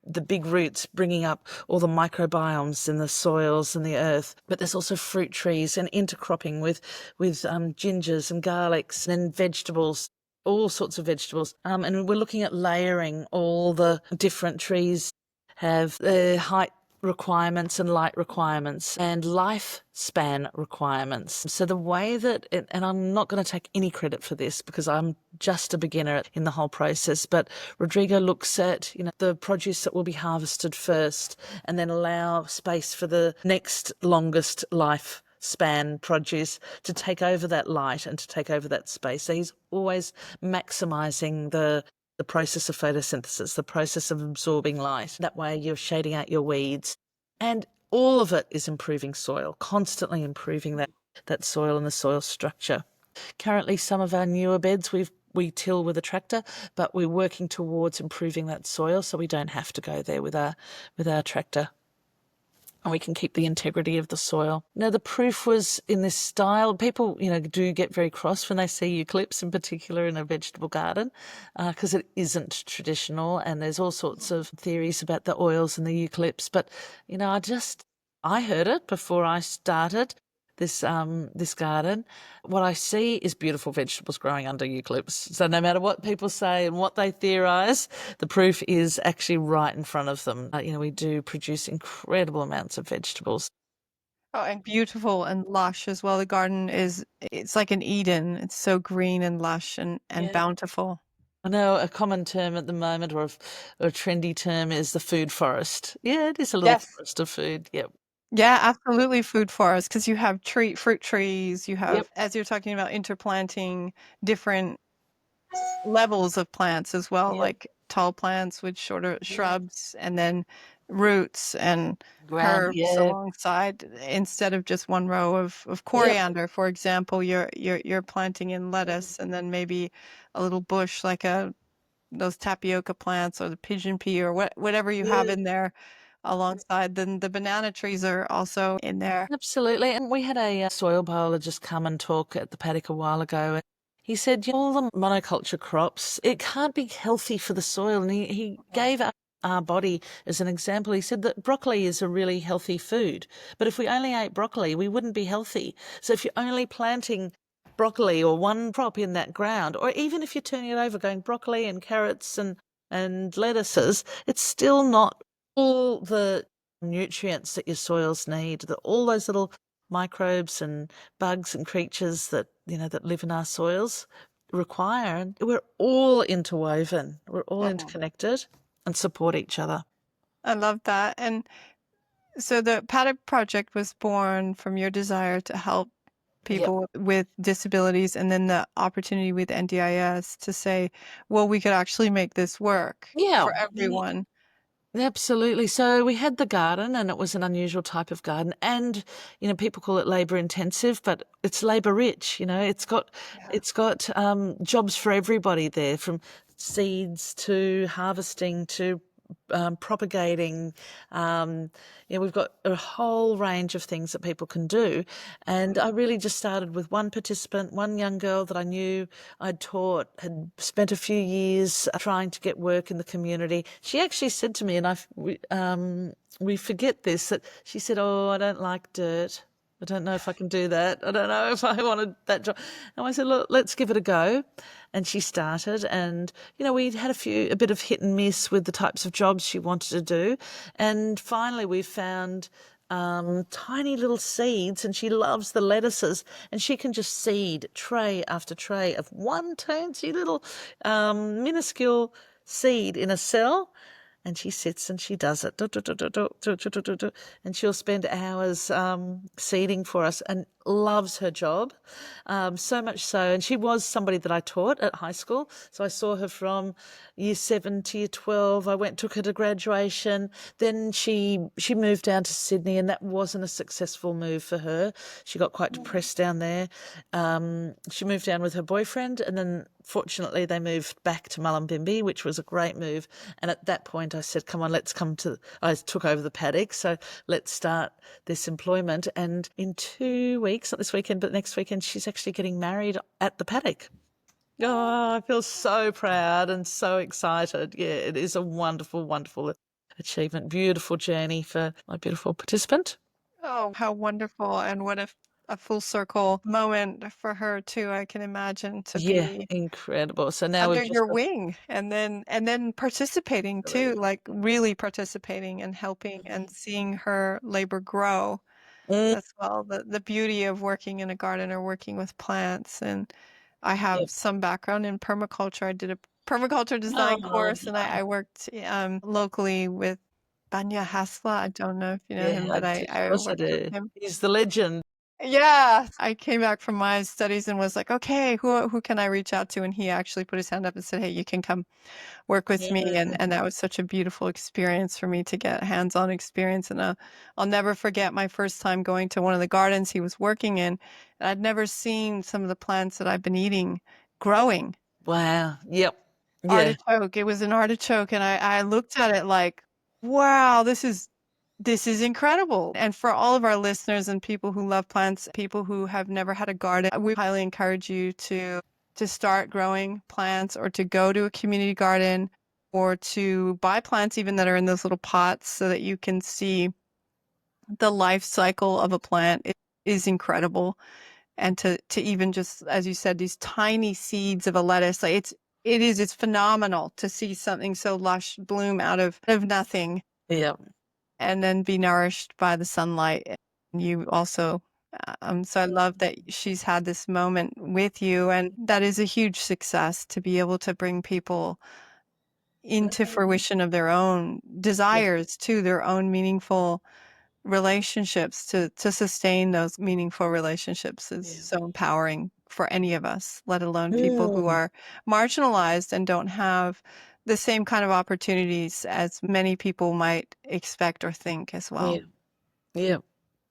S2: the big roots, bringing up all the microbiomes in the soils and the earth. But there's also fruit trees and intercropping with gingers and garlics and vegetables, all sorts of vegetables. And we're looking at layering all the different trees, have their height requirements and light requirements and lifespan requirements. So the way that, and I'm not going to take any credit for this because I'm just a beginner in the whole process, but Rodrigo looks at, the produce that will be harvested first and then allow space for the next longest life span produce to take over that light and to take over that space. So he's always maximising the process of photosynthesis, the process of absorbing light. That way you're shading out your weeds. And all of it is improving soil, constantly improving that soil and the soil structure. Currently, some of our newer beds we till with a tractor, but we're working towards improving that soil so we don't have to go there with our tractor. And we can keep the integrity of the soil. Now, the proof was in this style. People, do get very cross when they see eucalypts, in particular in a vegetable garden, because it isn't traditional. And there's all sorts of theories about the oils and the eucalypts. But, I heard it before I started this garden. What I see is beautiful vegetables growing under eucalypts. So no matter what people say and what they theorise, the proof is actually right in front of them. We do produce incredible amounts of vegetables.
S1: Oh, and beautiful and lush as well. The garden it's like an Eden. It's so green and lush and
S2: Yeah.
S1: bountiful.
S2: I know a common term at the moment, or a trendy term, is the food forest. Yeah, it is a little
S1: Yes.
S2: forest of food. Yep.
S1: Yeah, absolutely food forest because you have fruit trees, you
S2: Yep.
S1: have, as you're talking about, interplanting different levels of plants as well,
S2: Yep.
S1: like tall plants with shorter
S2: Yeah.
S1: shrubs and then roots and
S2: Ground.
S1: herbs
S2: Yeah.
S1: alongside instead of just one row of
S2: Yep.
S1: coriander, for example, you're planting in lettuce and then maybe a little bush like those tapioca plants or the pigeon pea or whatever you have
S2: Yeah.
S1: in there alongside. Then the banana trees are also in there.
S2: Absolutely. And we had a soil biologist come and talk at the paddock a while ago. And he said, all the monoculture crops, it can't be healthy for the soil. And he gave our body as an example. He said that broccoli is a really healthy food. But if we only ate broccoli, we wouldn't be healthy. So if you're only planting broccoli or one crop in that ground, or even if you're turning it over, going broccoli and carrots and lettuces, it's still not all the nutrients that your soils need, all those little microbes and bugs and creatures that that live in our soils require. And we're all interwoven, we're all
S1: Mhm.
S2: interconnected and support each other.
S1: I love that. And so the Paddock Project was born from your desire to help
S2: Yep.
S1: people with disabilities and then the opportunity with NDIS to say, well, we could actually make this work
S2: Yeah.
S1: for everyone.
S2: Absolutely. So we had the garden, and it was an unusual type of garden. And people call it labour intensive, but it's labour rich. It's got jobs for everybody there, from seeds to harvesting to propagating. We've got a whole range of things that people can do. And I really just started with one participant, one young girl that I knew I'd taught, had spent a few years trying to get work in the community. She actually said to me, and we forget this, that she said, "Oh, I don't like dirt. I don't know if I can do that. I don't know if I wanted that job." And I said, "Look, let's give it a go." And she started, and we had a bit of hit and miss with the types of jobs she wanted to do, and finally we found tiny little seeds, and she loves the lettuces, and she can just seed tray after tray of one teensy little minuscule seed in a cell. And she sits and she does it, and she'll spend hours seeding for us. And loves her job, so much so. And she was somebody that I taught at high school. So I saw her from year 7 to year 12. I took her to graduation. Then she moved down to Sydney, and that wasn't a successful move for her. She got quite depressed down there. She moved down with her boyfriend, and then fortunately they moved back to Mullumbimby, which was a great move. And at that point I said, come on, I took over the paddock, so let's start this employment. And in 2 weeks, not this weekend, but next weekend, she's actually getting married at the paddock. Oh, I feel so proud and so excited. Yeah, it is a wonderful, wonderful achievement. Beautiful journey for my beautiful participant.
S1: Oh, how wonderful. And what a full circle moment for her too. I can imagine to
S2: Yeah,
S1: be
S2: incredible. So now
S1: under
S2: we've just
S1: your
S2: got
S1: wing and then participating too, like really participating and helping and seeing her labor grow
S2: mm,
S1: as well. The beauty of working in a garden or working with plants. And I have
S2: yeah.
S1: some background in permaculture. I did a permaculture design
S2: Oh,
S1: course, and I worked locally with Banya Hasla. I don't know if you know
S2: yeah,
S1: him,
S2: I
S1: but
S2: do. Of
S1: I
S2: course I
S1: worked with
S2: do.
S1: him.
S2: He's the legend.
S1: Yeah, I came back from my studies and was like, okay, who can I reach out to? And he actually put his hand up and said, hey, you can come work with me. And that was such a beautiful experience for me to get hands-on experience. And I'll never forget my first time going to one of the gardens he was working in. And I'd never seen some of the plants that I've been eating growing.
S2: Wow. Yep. Yeah.
S1: Artichoke, it was an artichoke, and I looked at it like, wow, this is incredible. And for all of our listeners and people who love plants, people who have never had a garden, we highly encourage you to start growing plants or to go to a community garden or to buy plants even that are in those little pots so that you can see the life cycle of a plant. It is incredible. And to even just, as you said, these tiny seeds of a lettuce, like it's phenomenal to see something so lush bloom out of nothing
S2: Yep.
S1: and then be nourished by the sunlight. And you also, so I love that she's had this moment with you, and that is a huge success to be able to bring people into fruition of their own
S2: Yeah.
S1: desires to their own meaningful relationships to sustain those meaningful relationships is
S2: Yeah.
S1: so empowering for any of us, let alone people who
S2: Mm.
S1: are marginalized and don't have the same kind of opportunities as many people might expect or think as
S2: Yeah.
S1: well.
S2: Yeah.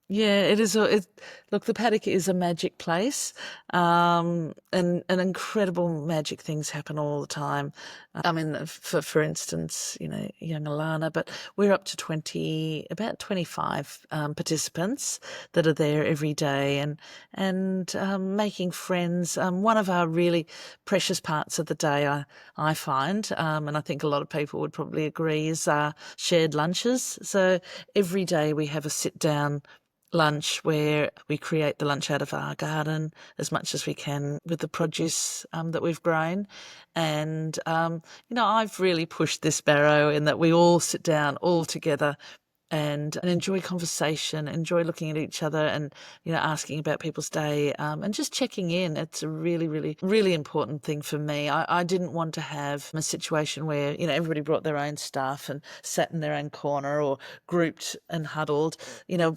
S2: Yeah, it is. Look, the paddock is a magic place, and incredible magic things happen all the time. I mean, for instance, young Alana, but we're up to about 25 participants that are there every day, and making friends. One of our really precious parts of the day, I find, and I think a lot of people would probably agree, is shared lunches. So every day we have a sit down lunch where we create the lunch out of our garden as much as we can with the produce that we've grown. And, I've really pushed this barrow in that we all sit down all together and enjoy conversation, enjoy looking at each other and, asking about people's day and just checking in. It's a really, really, really important thing for me. I didn't want to have a situation where, everybody brought their own stuff and sat in their own corner or grouped and huddled.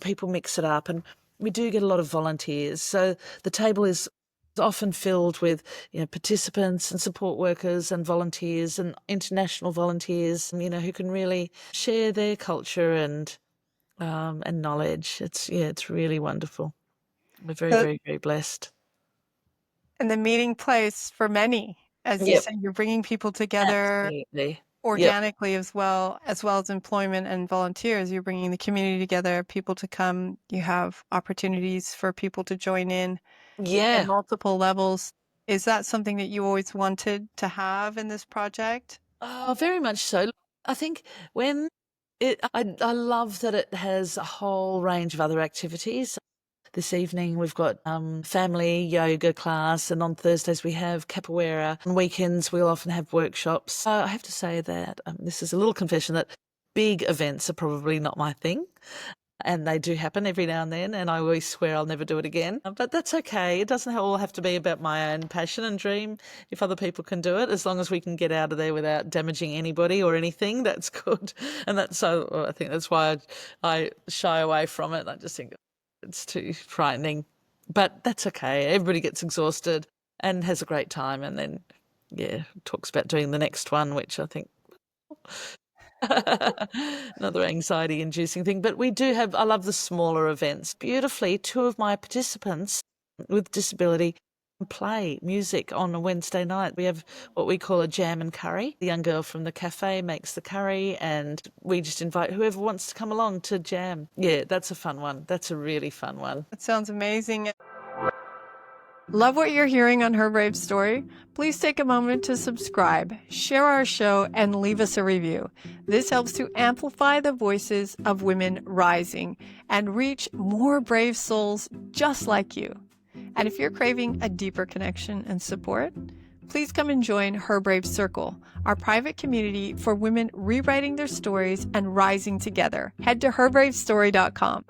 S2: People mix it up and we do get a lot of volunteers. So the table is often filled with participants and support workers and volunteers and international volunteers who can really share their culture and knowledge. It's really wonderful. We're very,
S1: So,
S2: very, very blessed.
S1: and the meeting place for many, as you
S2: Yep,
S1: say, you're bringing people together
S2: absolutely. Yep.
S1: organically as well as employment and volunteers. You're bringing the community together, people to come. You have opportunities for people to join in at
S2: Yeah.
S1: multiple levels. Is that something that you always wanted to have in this project?
S2: Oh, very much so. I think when I love that it has a whole range of other activities. This evening we've got family yoga class, and on Thursdays we have capoeira. On weekends we'll often have workshops. I have to say that this is a little confession that big events are probably not my thing. And they do happen every now and then, and I always swear I'll never do it again. But that's okay. It doesn't all have to be about my own passion and dream. If other people can do it, as long as we can get out of there without damaging anybody or anything, that's good. And I think that's why I shy away from it. I just think it's too frightening. But that's okay. Everybody gets exhausted and has a great time, and then, yeah, talks about doing the next one, which I think another anxiety-inducing thing. But we do have, I love the smaller events. Beautifully, two of my participants with disability play music on a Wednesday night. We have what we call a jam and curry. The young girl from the cafe makes the curry, and we just invite whoever wants to come along to jam. Yeah, that's a fun one. That's a really fun one.
S1: That sounds amazing. Love what you're hearing on Her Brave Story? Please take a moment to subscribe, share our show, and leave us a review. This helps to amplify the voices of women rising and reach more brave souls just like you. And if you're craving a deeper connection and support, please come and join Her Brave Circle, our private community for women rewriting their stories and rising together. Head to herbravestory.com.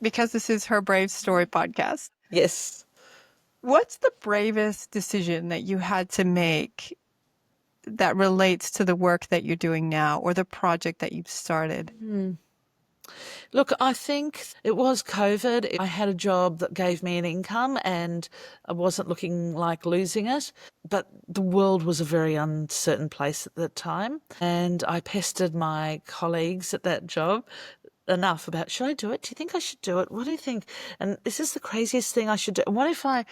S1: Because this is Her Brave Story podcast.
S2: Yes.
S1: What's the bravest decision that you had to make that relates to the work that you're doing now or the project that you've started?
S2: Look, I think it was COVID. I had a job that gave me an income and I wasn't looking like losing it, but the world was a very uncertain place at that time. And I pestered my colleagues at that job enough about, should I do it? Do you think I should do it? What do you think? And this is the craziest thing I should do. What if I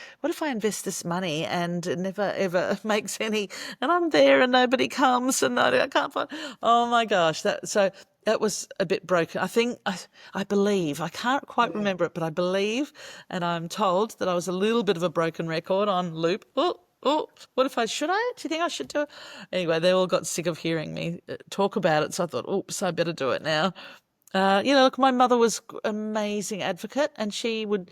S2: invest this money and it never ever makes any, and I'm there and nobody comes and I can't find, oh my gosh. That was a bit broken. I believe, I can't quite remember it, but I believe, and I'm told that I was a little bit of a broken record on loop. Oh, what if should I? Do you think I should do it? Anyway, they all got sick of hearing me talk about it. So I thought, oops, I better do it now. Look, my mother was an amazing advocate and she would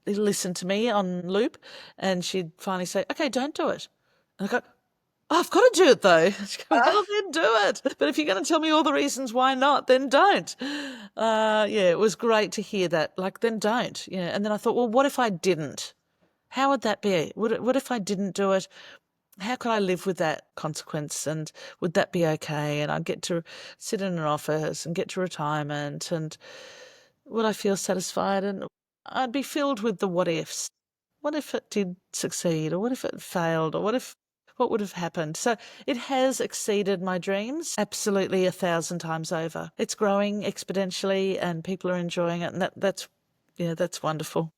S2: listen to me on loop and she'd finally say, okay, don't do it. And I go, oh, I've got to do it though. She'd go, well, then do it. But if you're going to tell me all the reasons why not, then don't. It was great to hear that. Like, then don't. Yeah. And then I thought, well, what if I didn't? How would that be? What if I didn't do it? How could I live with that consequence and would that be okay? And I'd get to sit in an office and get to retirement and would I feel satisfied? And I'd be filled with the what ifs. What if it did succeed or what if it failed or what would have happened? So it has exceeded my dreams absolutely 1,000 times over. It's growing exponentially and people are enjoying it and that's wonderful.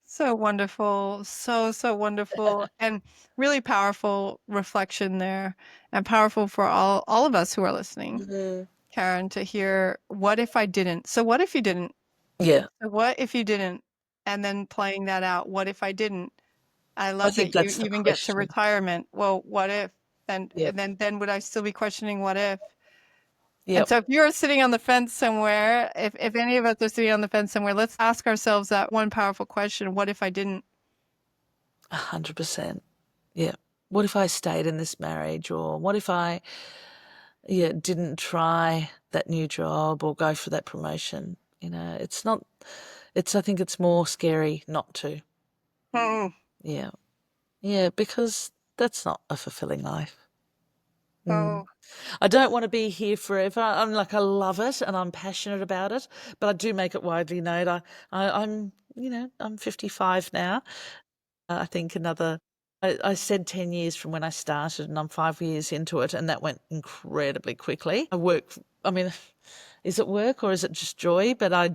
S1: So wonderful. So wonderful. And really powerful reflection there and powerful for all of us who are listening, Karen, to hear what if I didn't? So what if you didn't?
S2: Yeah.
S1: So what if you didn't? And then playing that out. What if I didn't? I
S2: I
S1: love
S2: think
S1: that you
S2: that's the
S1: even get to
S2: question.
S1: retirement. Well, what if? And
S2: Yep.
S1: then would I still be questioning what if? And
S2: Yep.
S1: so if you're sitting on the fence somewhere, if any of us are sitting on the fence somewhere, let's ask ourselves that one powerful question: what if I didn't?
S2: 100%. Yeah. What if I stayed in this marriage or what if I didn't try that new job or go for that promotion? I think it's more scary not to.
S1: Hmm.
S2: Yeah. Yeah, because that's not a fulfilling life.
S1: Oh,
S2: I don't want to be here forever. I love it and I'm passionate about it, but I do make it widely known. I'm 55 now. I think I said 10 years from when I started and I'm 5 years into it and that went incredibly quickly. Is it work or is it just joy? But I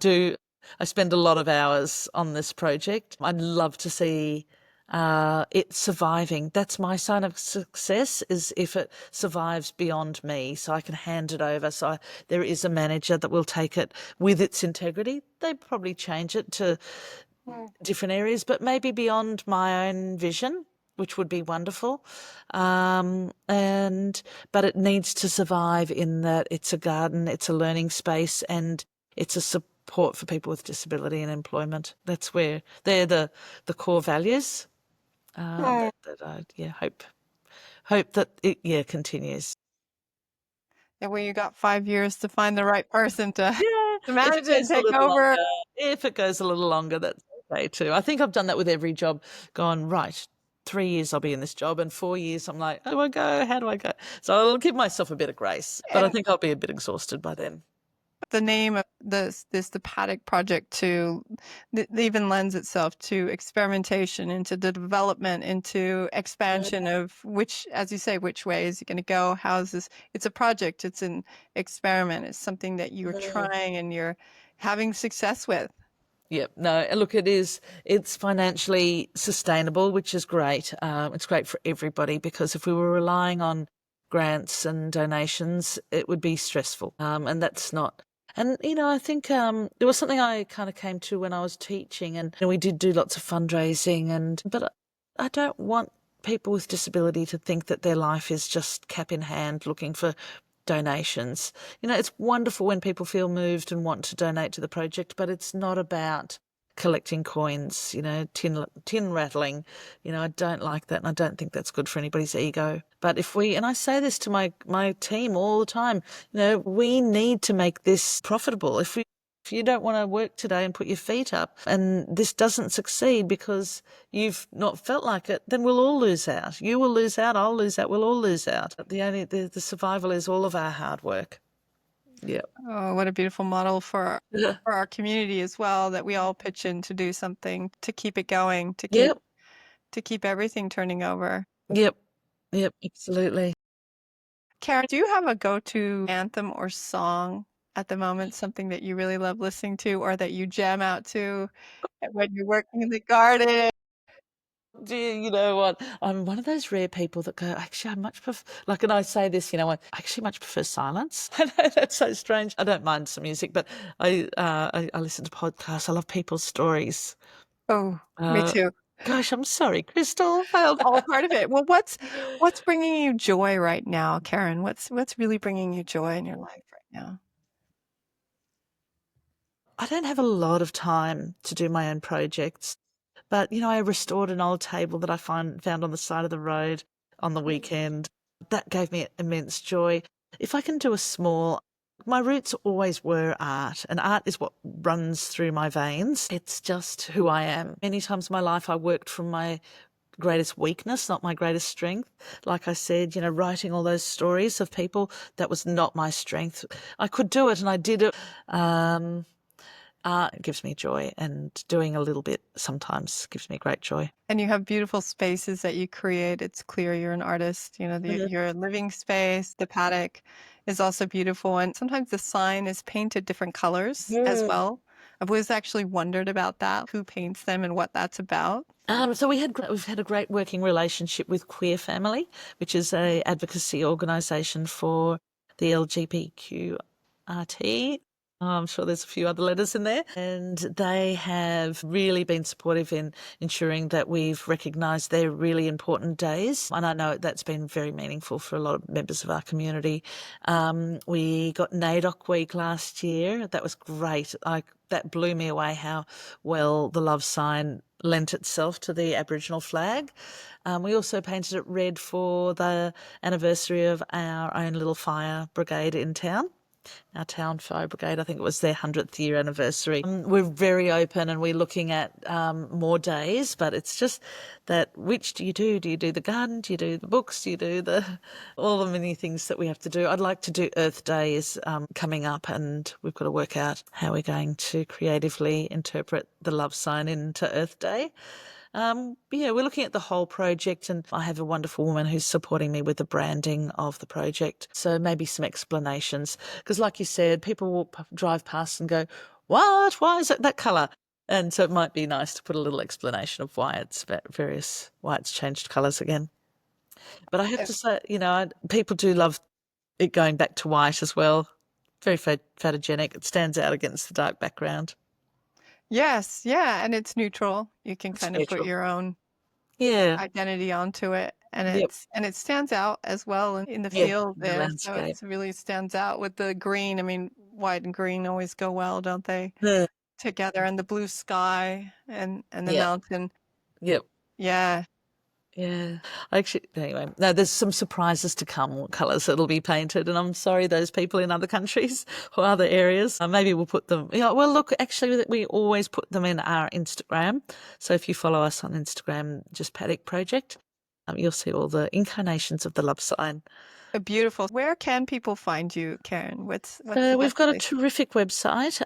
S2: spend a lot of hours on this project. I'd love to see it surviving. That's my sign of success is if it survives beyond me so I can hand it over. So there is a manager that will take it with its integrity. They probably change it to different areas, but maybe beyond my own vision, which would be wonderful. But it needs to survive in that it's a garden, it's a learning space, and it's a support for people with disability and employment. That's where they're the core values that I hope that it continues.
S1: and when you got 5 years to find the right person to
S2: Yeah,
S1: to
S2: if
S1: manage
S2: it
S1: it and
S2: goes a
S1: take
S2: little
S1: over.
S2: longer, that's okay too. I think I've done that with every job. Gone right. 3 years I'll be in this job, and 4 years I'm like, how do I go? How do I go? So I'll give myself a bit of grace, but I
S1: And
S2: think I'll be a bit exhausted by then.
S1: the name of the Paddock Project to even lends itself to experimentation, into the development, into expansion of which, as you say, which way is it going to go? How is this? It's a project. It's an experiment. It's something that you're trying and you're having success with.
S2: Yep. No, look, it's financially sustainable, which is great. It's great for everybody because if we were relying on grants and donations, it would be stressful. And that's not. And, I think there was something I kind of came to when I was teaching, and we did do lots of fundraising, but I don't want people with disability to think that their life is just cap in hand looking for donations. It's wonderful when people feel moved and want to donate to the project, but it's not about collecting coins, tin rattling. I don't like that, and I don't think that's good for anybody's ego. But and I say this to my team all the time, we need to make this profitable. If you don't want to work today and put your feet up and this doesn't succeed because you've not felt like it, then we'll all lose out. You will lose out, I'll lose out, we'll all lose out. The survival is all of our hard work. Yeah.
S1: Oh, what a beautiful model for our community as well, that we all pitch in to do something to keep it going,
S2: Yep.
S1: to keep everything turning over.
S2: Yep. Yep. Absolutely.
S1: Karen, do you have a go-to anthem or song at the moment, something that you really love listening to or that you jam out to when you're working in the garden?
S2: You know what? I'm one of those rare people that go, actually, I much prefer, and I say this, I actually much prefer silence. I know that's so strange. I don't mind some music, but I listen to podcasts. I love people's stories.
S1: Oh, me too.
S2: Gosh, I'm sorry, Chrystal.
S1: All part of it. Well, what's bringing you joy right now, Karen? What's really bringing you joy in your life right now?
S2: I don't have a lot of time to do my own projects, but I restored an old table that I found on the side of the road on the weekend. That gave me immense joy. If I can do my roots always were art, and art is what runs through my veins. It's just who I am. Many times in my life I worked from my greatest weakness, not my greatest strength. Like I said, writing all those stories of people, that was not my strength. I could do it and I did it. Art gives me joy, and doing a little bit sometimes gives me great joy.
S1: And you have beautiful spaces that you create. It's clear you're an artist. Your living space, the paddock, is also beautiful. And sometimes the sign is painted different colors as well. I've always actually wondered about that, who paints them and what that's about.
S2: So we've had a great working relationship with Queer Family, which is a advocacy organisation for the LGBTQRT. I'm sure there's a few other letters in there. And they have really been supportive in ensuring that we've recognised their really important days. And I know that's been very meaningful for a lot of members of our community. We got NAIDOC Week last year. That was great. That blew me away how well the love sign lent itself to the Aboriginal flag. We also painted it red for the anniversary of our own little fire brigade in town. Our town fire brigade, I think it was their 100th year anniversary. We're very open and we're looking at more days, but it's just that, which do you do? Do you do the garden? Do you do the books? Do you do all the many things that we have to do? I'd like to do Earth Day is coming up, and we've got to work out how we're going to creatively interpret the love sign into Earth Day. We're looking at the whole project, and I have a wonderful woman who's supporting me with the branding of the project. So maybe some explanations, because like you said, people will drive past and go, what? Why is it that colour? And so it might be nice to put a little explanation of why it's changed colours again. But I have to say, people do love it going back to white as well. Very photogenic. It stands out against the dark background.
S1: Yes, yeah, and it's neutral. You can
S2: It's
S1: kind of put
S2: neutral.
S1: your own identity onto it, and it stands out as well in the field
S2: the
S1: there. So
S2: landscape.
S1: it really stands out with the green. I mean, white and green always go well, don't they?
S2: Yeah.
S1: Together, and the blue sky and the mountain.
S2: Yep.
S1: Yeah.
S2: Yeah. Anyway, no, there's some surprises to come, what colours that'll be painted. And I'm sorry, those people in other countries or other areas, maybe we'll put them. Yeah. Well, look, actually, we always put them in our Instagram. So if you follow us on Instagram, just Paddock Project, you'll see all the incarnations of the love sign.
S1: Beautiful. Where can people find you, Karen? What's the
S2: We've
S1: best
S2: got a
S1: place?
S2: terrific website.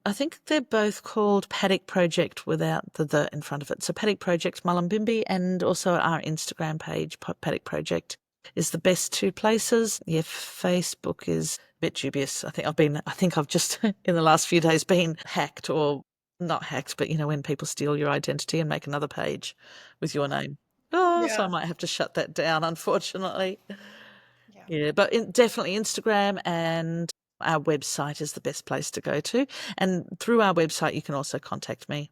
S2: I think they're both called Paddock Project without the in front of it. So Paddock Project Mullumbimby, and also our Instagram page, Paddock Project, is the best two places. Yeah, Facebook is a bit dubious. I think I've just in the last few days been hacked, or not hacked, but when people steal your identity and make another page with your name. Oh, so I
S1: Yeah.
S2: might have to shut that down, unfortunately.
S1: Yeah.
S2: Yeah, but definitely Instagram and our website is the best place to go to. And through our website, you can also contact me.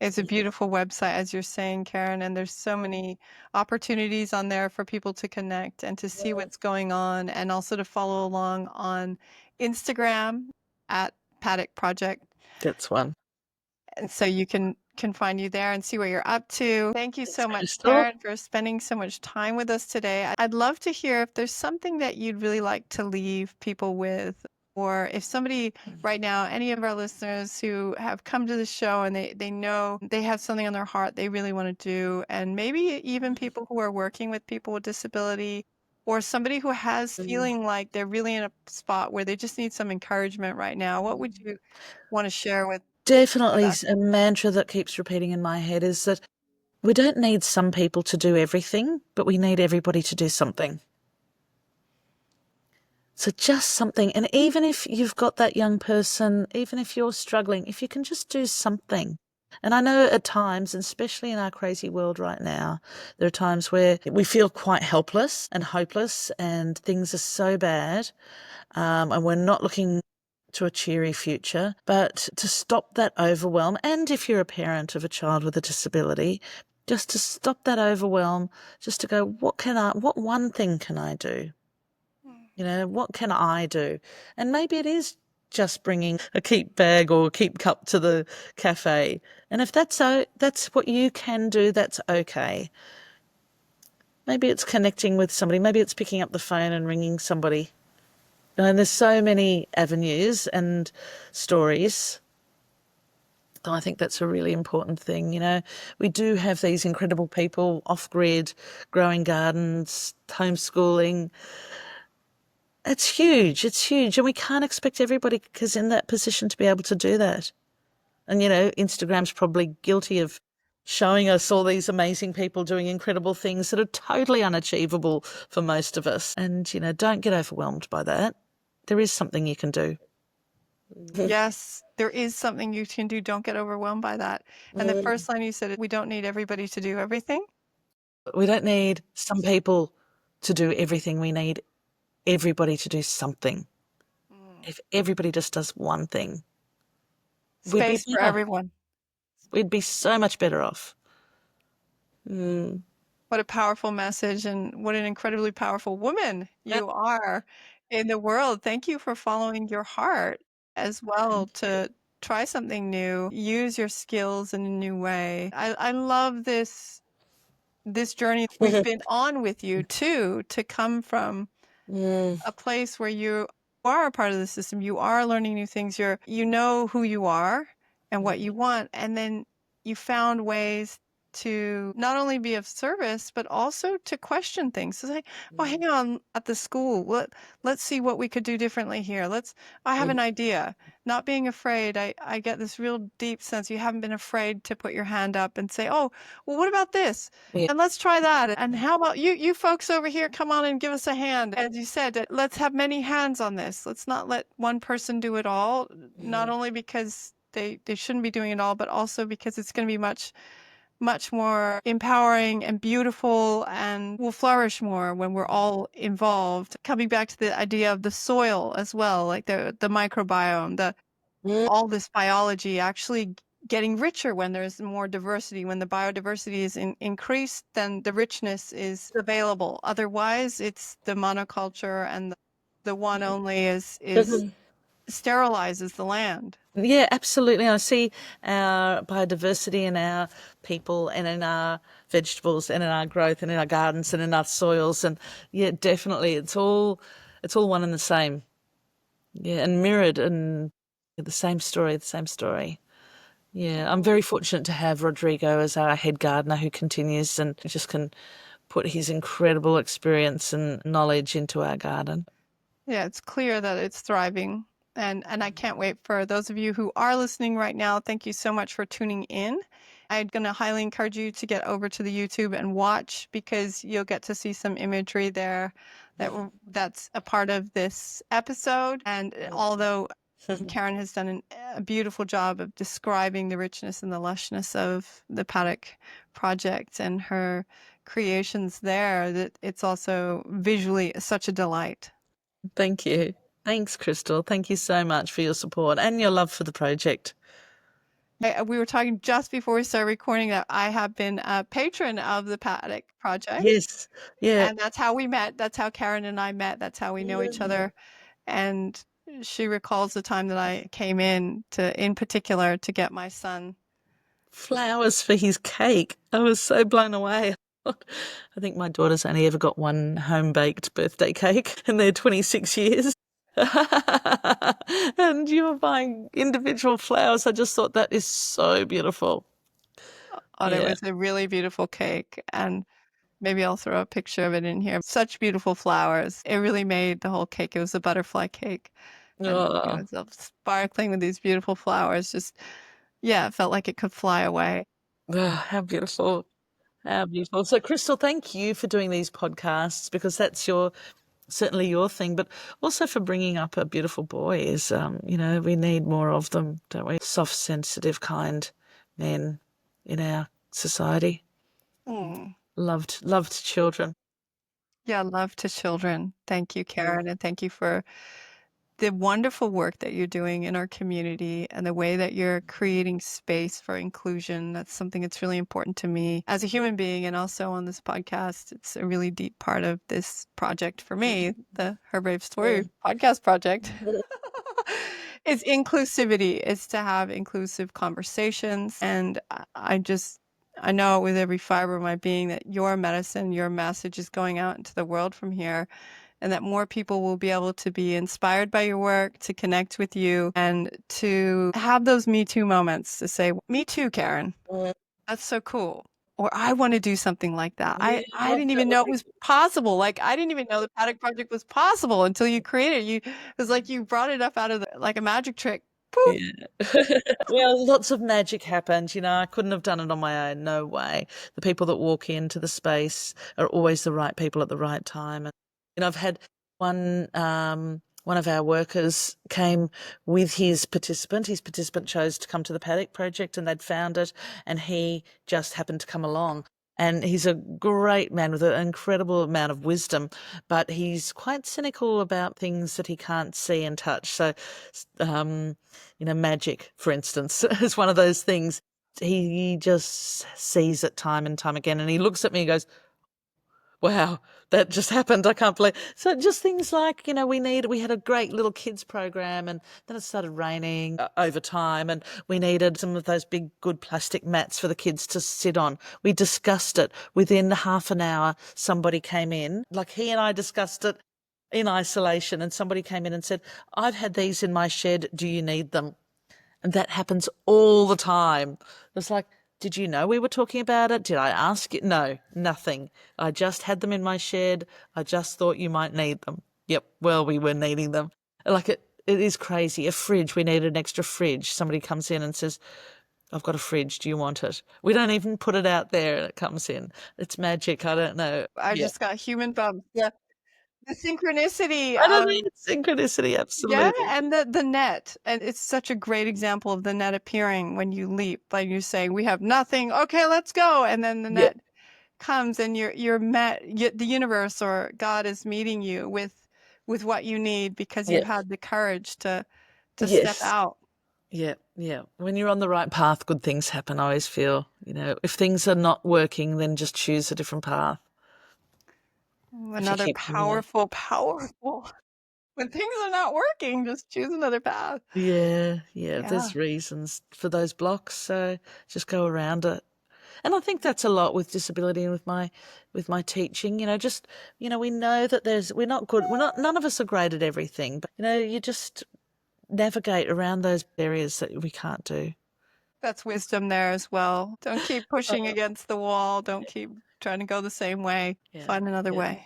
S1: It's a beautiful website, as you're saying, Karen, and there's so many opportunities on there for people to connect and to see what's going on, and also to follow along on Instagram at Paddock Project.
S2: That's one.
S1: And so you can find you there and see what you're up to. Thank you
S2: Thanks,
S1: so much,
S2: Chrystal.
S1: Karen, for spending so much time with us today. I'd love to hear if there's something that you'd really like to leave people with, or if somebody right now, any of our listeners who have come to the show and they know they have something on their heart they really want to do, and maybe even people who are working with people with disability, or somebody who has feeling like they're really in a spot where they just need some encouragement right now, what would you want to share with
S2: Definitely
S1: us?
S2: a mantra that keeps repeating in my head is that we don't need some people to do everything, but we need everybody to do something. So just something. And even if you've got that young person, even if you're struggling, if you can just do something. And I know at times, and especially in our crazy world right now, there are times where we feel quite helpless and hopeless and things are so bad, and we're not looking to a cheery future. But to stop that overwhelm, and if you're a parent of a child with a disability, just to stop that overwhelm, just to go, what one thing can I do? What can I do? And maybe it is just bringing a keep bag or a keep cup to the cafe. And if that's what you can do, that's okay. Maybe it's connecting with somebody. Maybe it's picking up the phone and ringing somebody. And there's so many avenues and stories. So I think that's a really important thing. We do have these incredible people off-grid, growing gardens, homeschooling. It's huge. It's huge. And we can't expect everybody because in that position to be able to do that. And, Instagram's probably guilty of showing us all these amazing people doing incredible things that are totally unachievable for most of us. And, don't get overwhelmed by that. There is something you can do.
S1: Yes, there is something you can do. Don't get overwhelmed by that. And the first line you said, we don't need everybody to do everything.
S2: We don't need some people to do everything. We need everybody to do something.
S1: Mm.
S2: If everybody just does one thing, we'd be
S1: Space for
S2: better.
S1: everyone.
S2: We'd be so much better off. Mm.
S1: What a powerful message, and what an incredibly powerful woman you are in the world. Thank you for following your heart as well
S2: Thank you.
S1: to try something new, use your skills in a new way. I love this journey we've been on with you too, to come from
S2: Mm.
S1: a place where you are a part of the system, you are learning new things, you know who you are and what you want, and then you found ways to not only be of service but also to question things. So like, oh, hang on, at the school, let's see what we could do differently here. I have an idea. Not being afraid. I get this real deep sense you haven't been afraid to put your hand up and say, oh, well, what about this?
S2: Yeah.
S1: And let's try that. And how about you folks over here, come on and give us a hand. As you said, let's have many hands on this. Let's not let one person do it all, not only because they shouldn't be doing it all, but also because it's going to be much more empowering and beautiful, and will flourish more when we're all involved. Coming back to the idea of the soil as well, like the microbiome, all this biology actually getting richer when there's more diversity. When the biodiversity is increased, then the richness is available. Otherwise, it's the monoculture, and the one only is sterilizes the land.
S2: Yeah, absolutely. I see our biodiversity in our people and in our vegetables and in our growth and in our gardens and in our soils. And yeah, definitely it's all one and the same. Yeah, and mirrored and the same story, the same story. Yeah, I'm very fortunate to have Rodrigo as our head gardener who continues and just can put his incredible experience and knowledge into our garden.
S1: Yeah, it's clear that it's thriving. And I can't wait for those of you who are listening right now. Thank you so much for tuning in. I'm going to highly encourage you to get over to the YouTube and watch, because you'll get to see some imagery there that's a part of this episode. And although Karen has done a beautiful job of describing the richness and the lushness of the Paddock Project and her creations there, that it's also visually such a delight.
S2: Thank you. Thanks, Chrystal. Thank you so much for your support and your love for the project.
S1: We were talking just before we started recording that I have been a patron of the Paddock Project.
S2: Yes. Yeah.
S1: And that's how we met. That's how Karen and I met. That's how we know each other. And she recalls the time that I came in particular, to get my son
S2: Flowers for his cake. I was so blown away. I think my daughter's only ever got one home-baked birthday cake in their 26 years. And you were buying individual flowers. I just thought that is so beautiful.
S1: Oh, it
S2: Yeah.
S1: was a really beautiful cake. And maybe I'll throw a picture of it in here. Such beautiful flowers. It really made the whole cake. It was a butterfly cake. And
S2: Oh,
S1: it was sparkling with these beautiful flowers. Just, yeah, it felt like it could fly away.
S2: how beautiful. How beautiful. So, Chrystal, thank you for doing these podcasts, because that's certainly your thing, but also for bringing up a beautiful boy. Is we need more of them, don't we? Soft, sensitive, kind men in our society.
S1: Mm.
S2: Loved children.
S1: Yeah, love to children. Thank you, Karen, and thank you for the wonderful work that you're doing in our community and the way that you're creating space for inclusion. That's something that's really important to me as a human being, and also on this podcast. It's a really deep part of this project for me, the Her Brave Story podcast project. It's inclusivity. It's to have inclusive conversations. And I know with every fiber of my being that your medicine, your message is going out into the world from here, and that more people will be able to be inspired by your work, to connect with you, and to have those Me Too moments, to say, "Me too, Karen. That's so cool." Or, "I want to do something like that.
S2: Yeah,
S1: I didn't even know it was possible. Like, I didn't even know the Paddock Project was possible until you created it. It was like you brought it up out of like a magic trick. Poof."
S2: yeah. Well, lots of magic happened. I couldn't have done it on my own. No way. The people that walk into the space are always the right people at the right time. And I've had one of our workers came with his participant. His participant chose to come to the Paddock Project, and they'd found it, and he just happened to come along. And he's a great man with an incredible amount of wisdom, but he's quite cynical about things that he can't see and touch. So, magic, for instance, is one of those things. He just sees it time and time again, and he looks at me and goes, "Wow, that just happened. I can't believe." So just things like, we had a great little kids program, and then it started raining over time, and we needed some of those big, good plastic mats for the kids to sit on. We discussed it. Within half an hour, somebody came in, like he and I discussed it in isolation, and somebody came in and said, "I've had these in my shed. Do you need them?" And that happens all the time. It's like, did you know we were talking about it? Did I ask you? No, nothing. I just had them in my shed. I just thought you might need them. Yep, well, we were needing them. Like it is crazy. A fridge, we needed an extra fridge. Somebody comes in and says, "I've got a fridge. Do you want it?" We don't even put it out there and it comes in. It's magic. I don't know.
S1: I
S2: Yeah.
S1: just got human bumps. Yeah. The synchronicity
S2: I don't
S1: of,
S2: know. Synchronicity,
S1: yeah,
S2: absolutely.
S1: and the net. And it's such a great example of the net appearing when you leap. Like you say, "We have nothing. Okay, let's go." And then the
S2: Yeah.
S1: net comes, and you're met. The universe or God is meeting you with what you need, because
S2: Yeah.
S1: you've had the courage to step
S2: Yes.
S1: out.
S2: Yeah, yeah. When you're on the right path, good things happen. I always feel, if things are not working, then just choose a different path. If you
S1: Another
S2: keep coming there.
S1: powerful. When things are not working, just choose another path.
S2: Yeah, yeah.
S1: Yeah.
S2: There's reasons for those blocks, so just go around it. And I think that's a lot with disability and with my teaching. We know that we're not good. None of us are great at everything, but you just navigate around those areas that we can't do.
S1: That's wisdom there as well. Don't keep pushing against the wall. Don't keep trying to go the same way,
S2: Yeah.
S1: find another
S2: Yeah.
S1: way.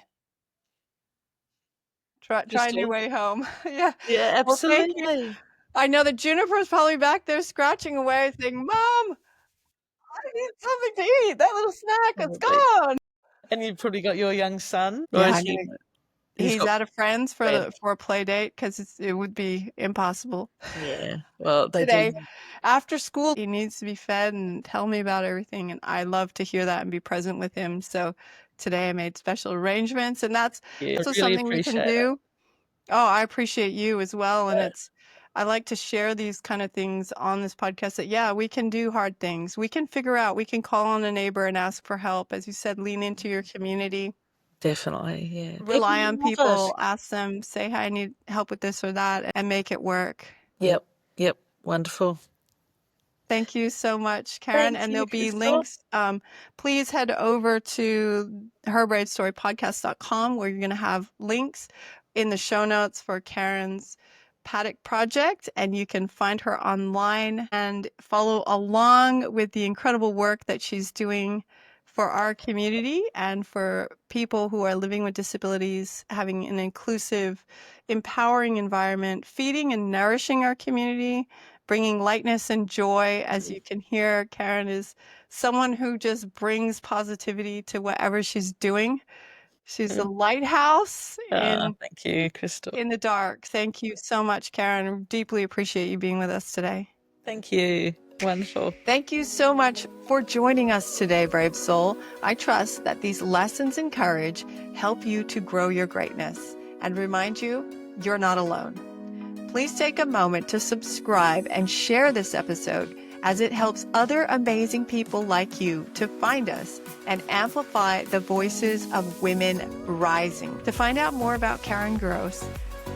S1: Try your
S2: Chrystal?
S1: way home. Yeah.
S2: Yeah,
S1: Well, thank you.
S2: absolutely.
S1: I know that Juniper's probably back there scratching away saying, Mom, I need something to eat. That little snack, it's
S2: Probably.
S1: gone.
S2: And you've probably got your young son? Or
S1: Yeah,
S2: is he he's
S1: he's
S2: got
S1: at a friend's
S2: friends?
S1: for a play date because it would be impossible
S2: Yeah. Well, they do
S1: today. After school, he needs to be fed and tell me about everything. And I love to hear that and be present with him. So today I made special arrangements, and that's
S2: I
S1: also
S2: really
S1: something we can
S2: appreciate it.
S1: do. Oh, I appreciate you as well. And
S2: Yeah.
S1: I like to share these kind of things on this podcast that, yeah, we can do hard things. We can figure out, we can call on a neighbor and ask for help. As you said, lean into your community,
S2: Definitely, yeah. People
S1: rely on
S2: will love it.
S1: people, ask them, say, hi, I need help with this or that, and make it work.
S2: Yep, yep. Wonderful.
S1: Thank you so much, Karen.
S2: Thank
S1: And
S2: you,
S1: there'll be
S2: Chrystal.
S1: links. Please head over to herbravestorypodcast.com where you're going to have links in the show notes for Karen's Paddock Project. And you can find her online and follow along with the incredible work that she's doing for our community and for people who are living with disabilities, having an inclusive, empowering environment, feeding and nourishing our community, bringing lightness and joy. As you can hear, Karen is someone who just brings positivity to whatever she's doing. She's a lighthouse
S2: Thank you, Chrystal.
S1: in the dark. Thank you so much, Karen. I deeply appreciate you being with us today.
S2: Thank you. Wonderful.
S1: Thank you so much for joining us today, Brave Soul. I trust that these lessons in courage help you to grow your greatness and remind you you're not alone. Please take a moment to subscribe and share this episode as it helps other amazing people like you to find us and amplify the voices of women rising. To find out more about Karen Gross,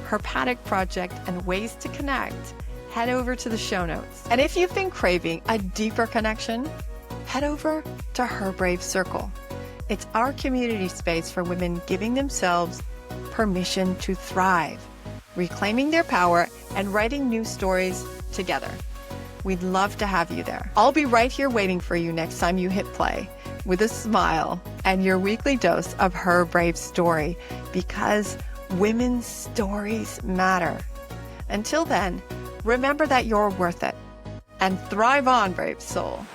S1: her Paddock Project, and ways to connect, head over to the show notes. And if you've been craving a deeper connection, head over to Her Brave Circle. It's our community space for women giving themselves permission to thrive, reclaiming their power, and writing new stories together. We'd love to have you there. I'll be right here waiting for you next time you hit play with a smile and your weekly dose of Her Brave Story, because women's stories matter. Until then, remember that you're worth it and thrive on, brave soul.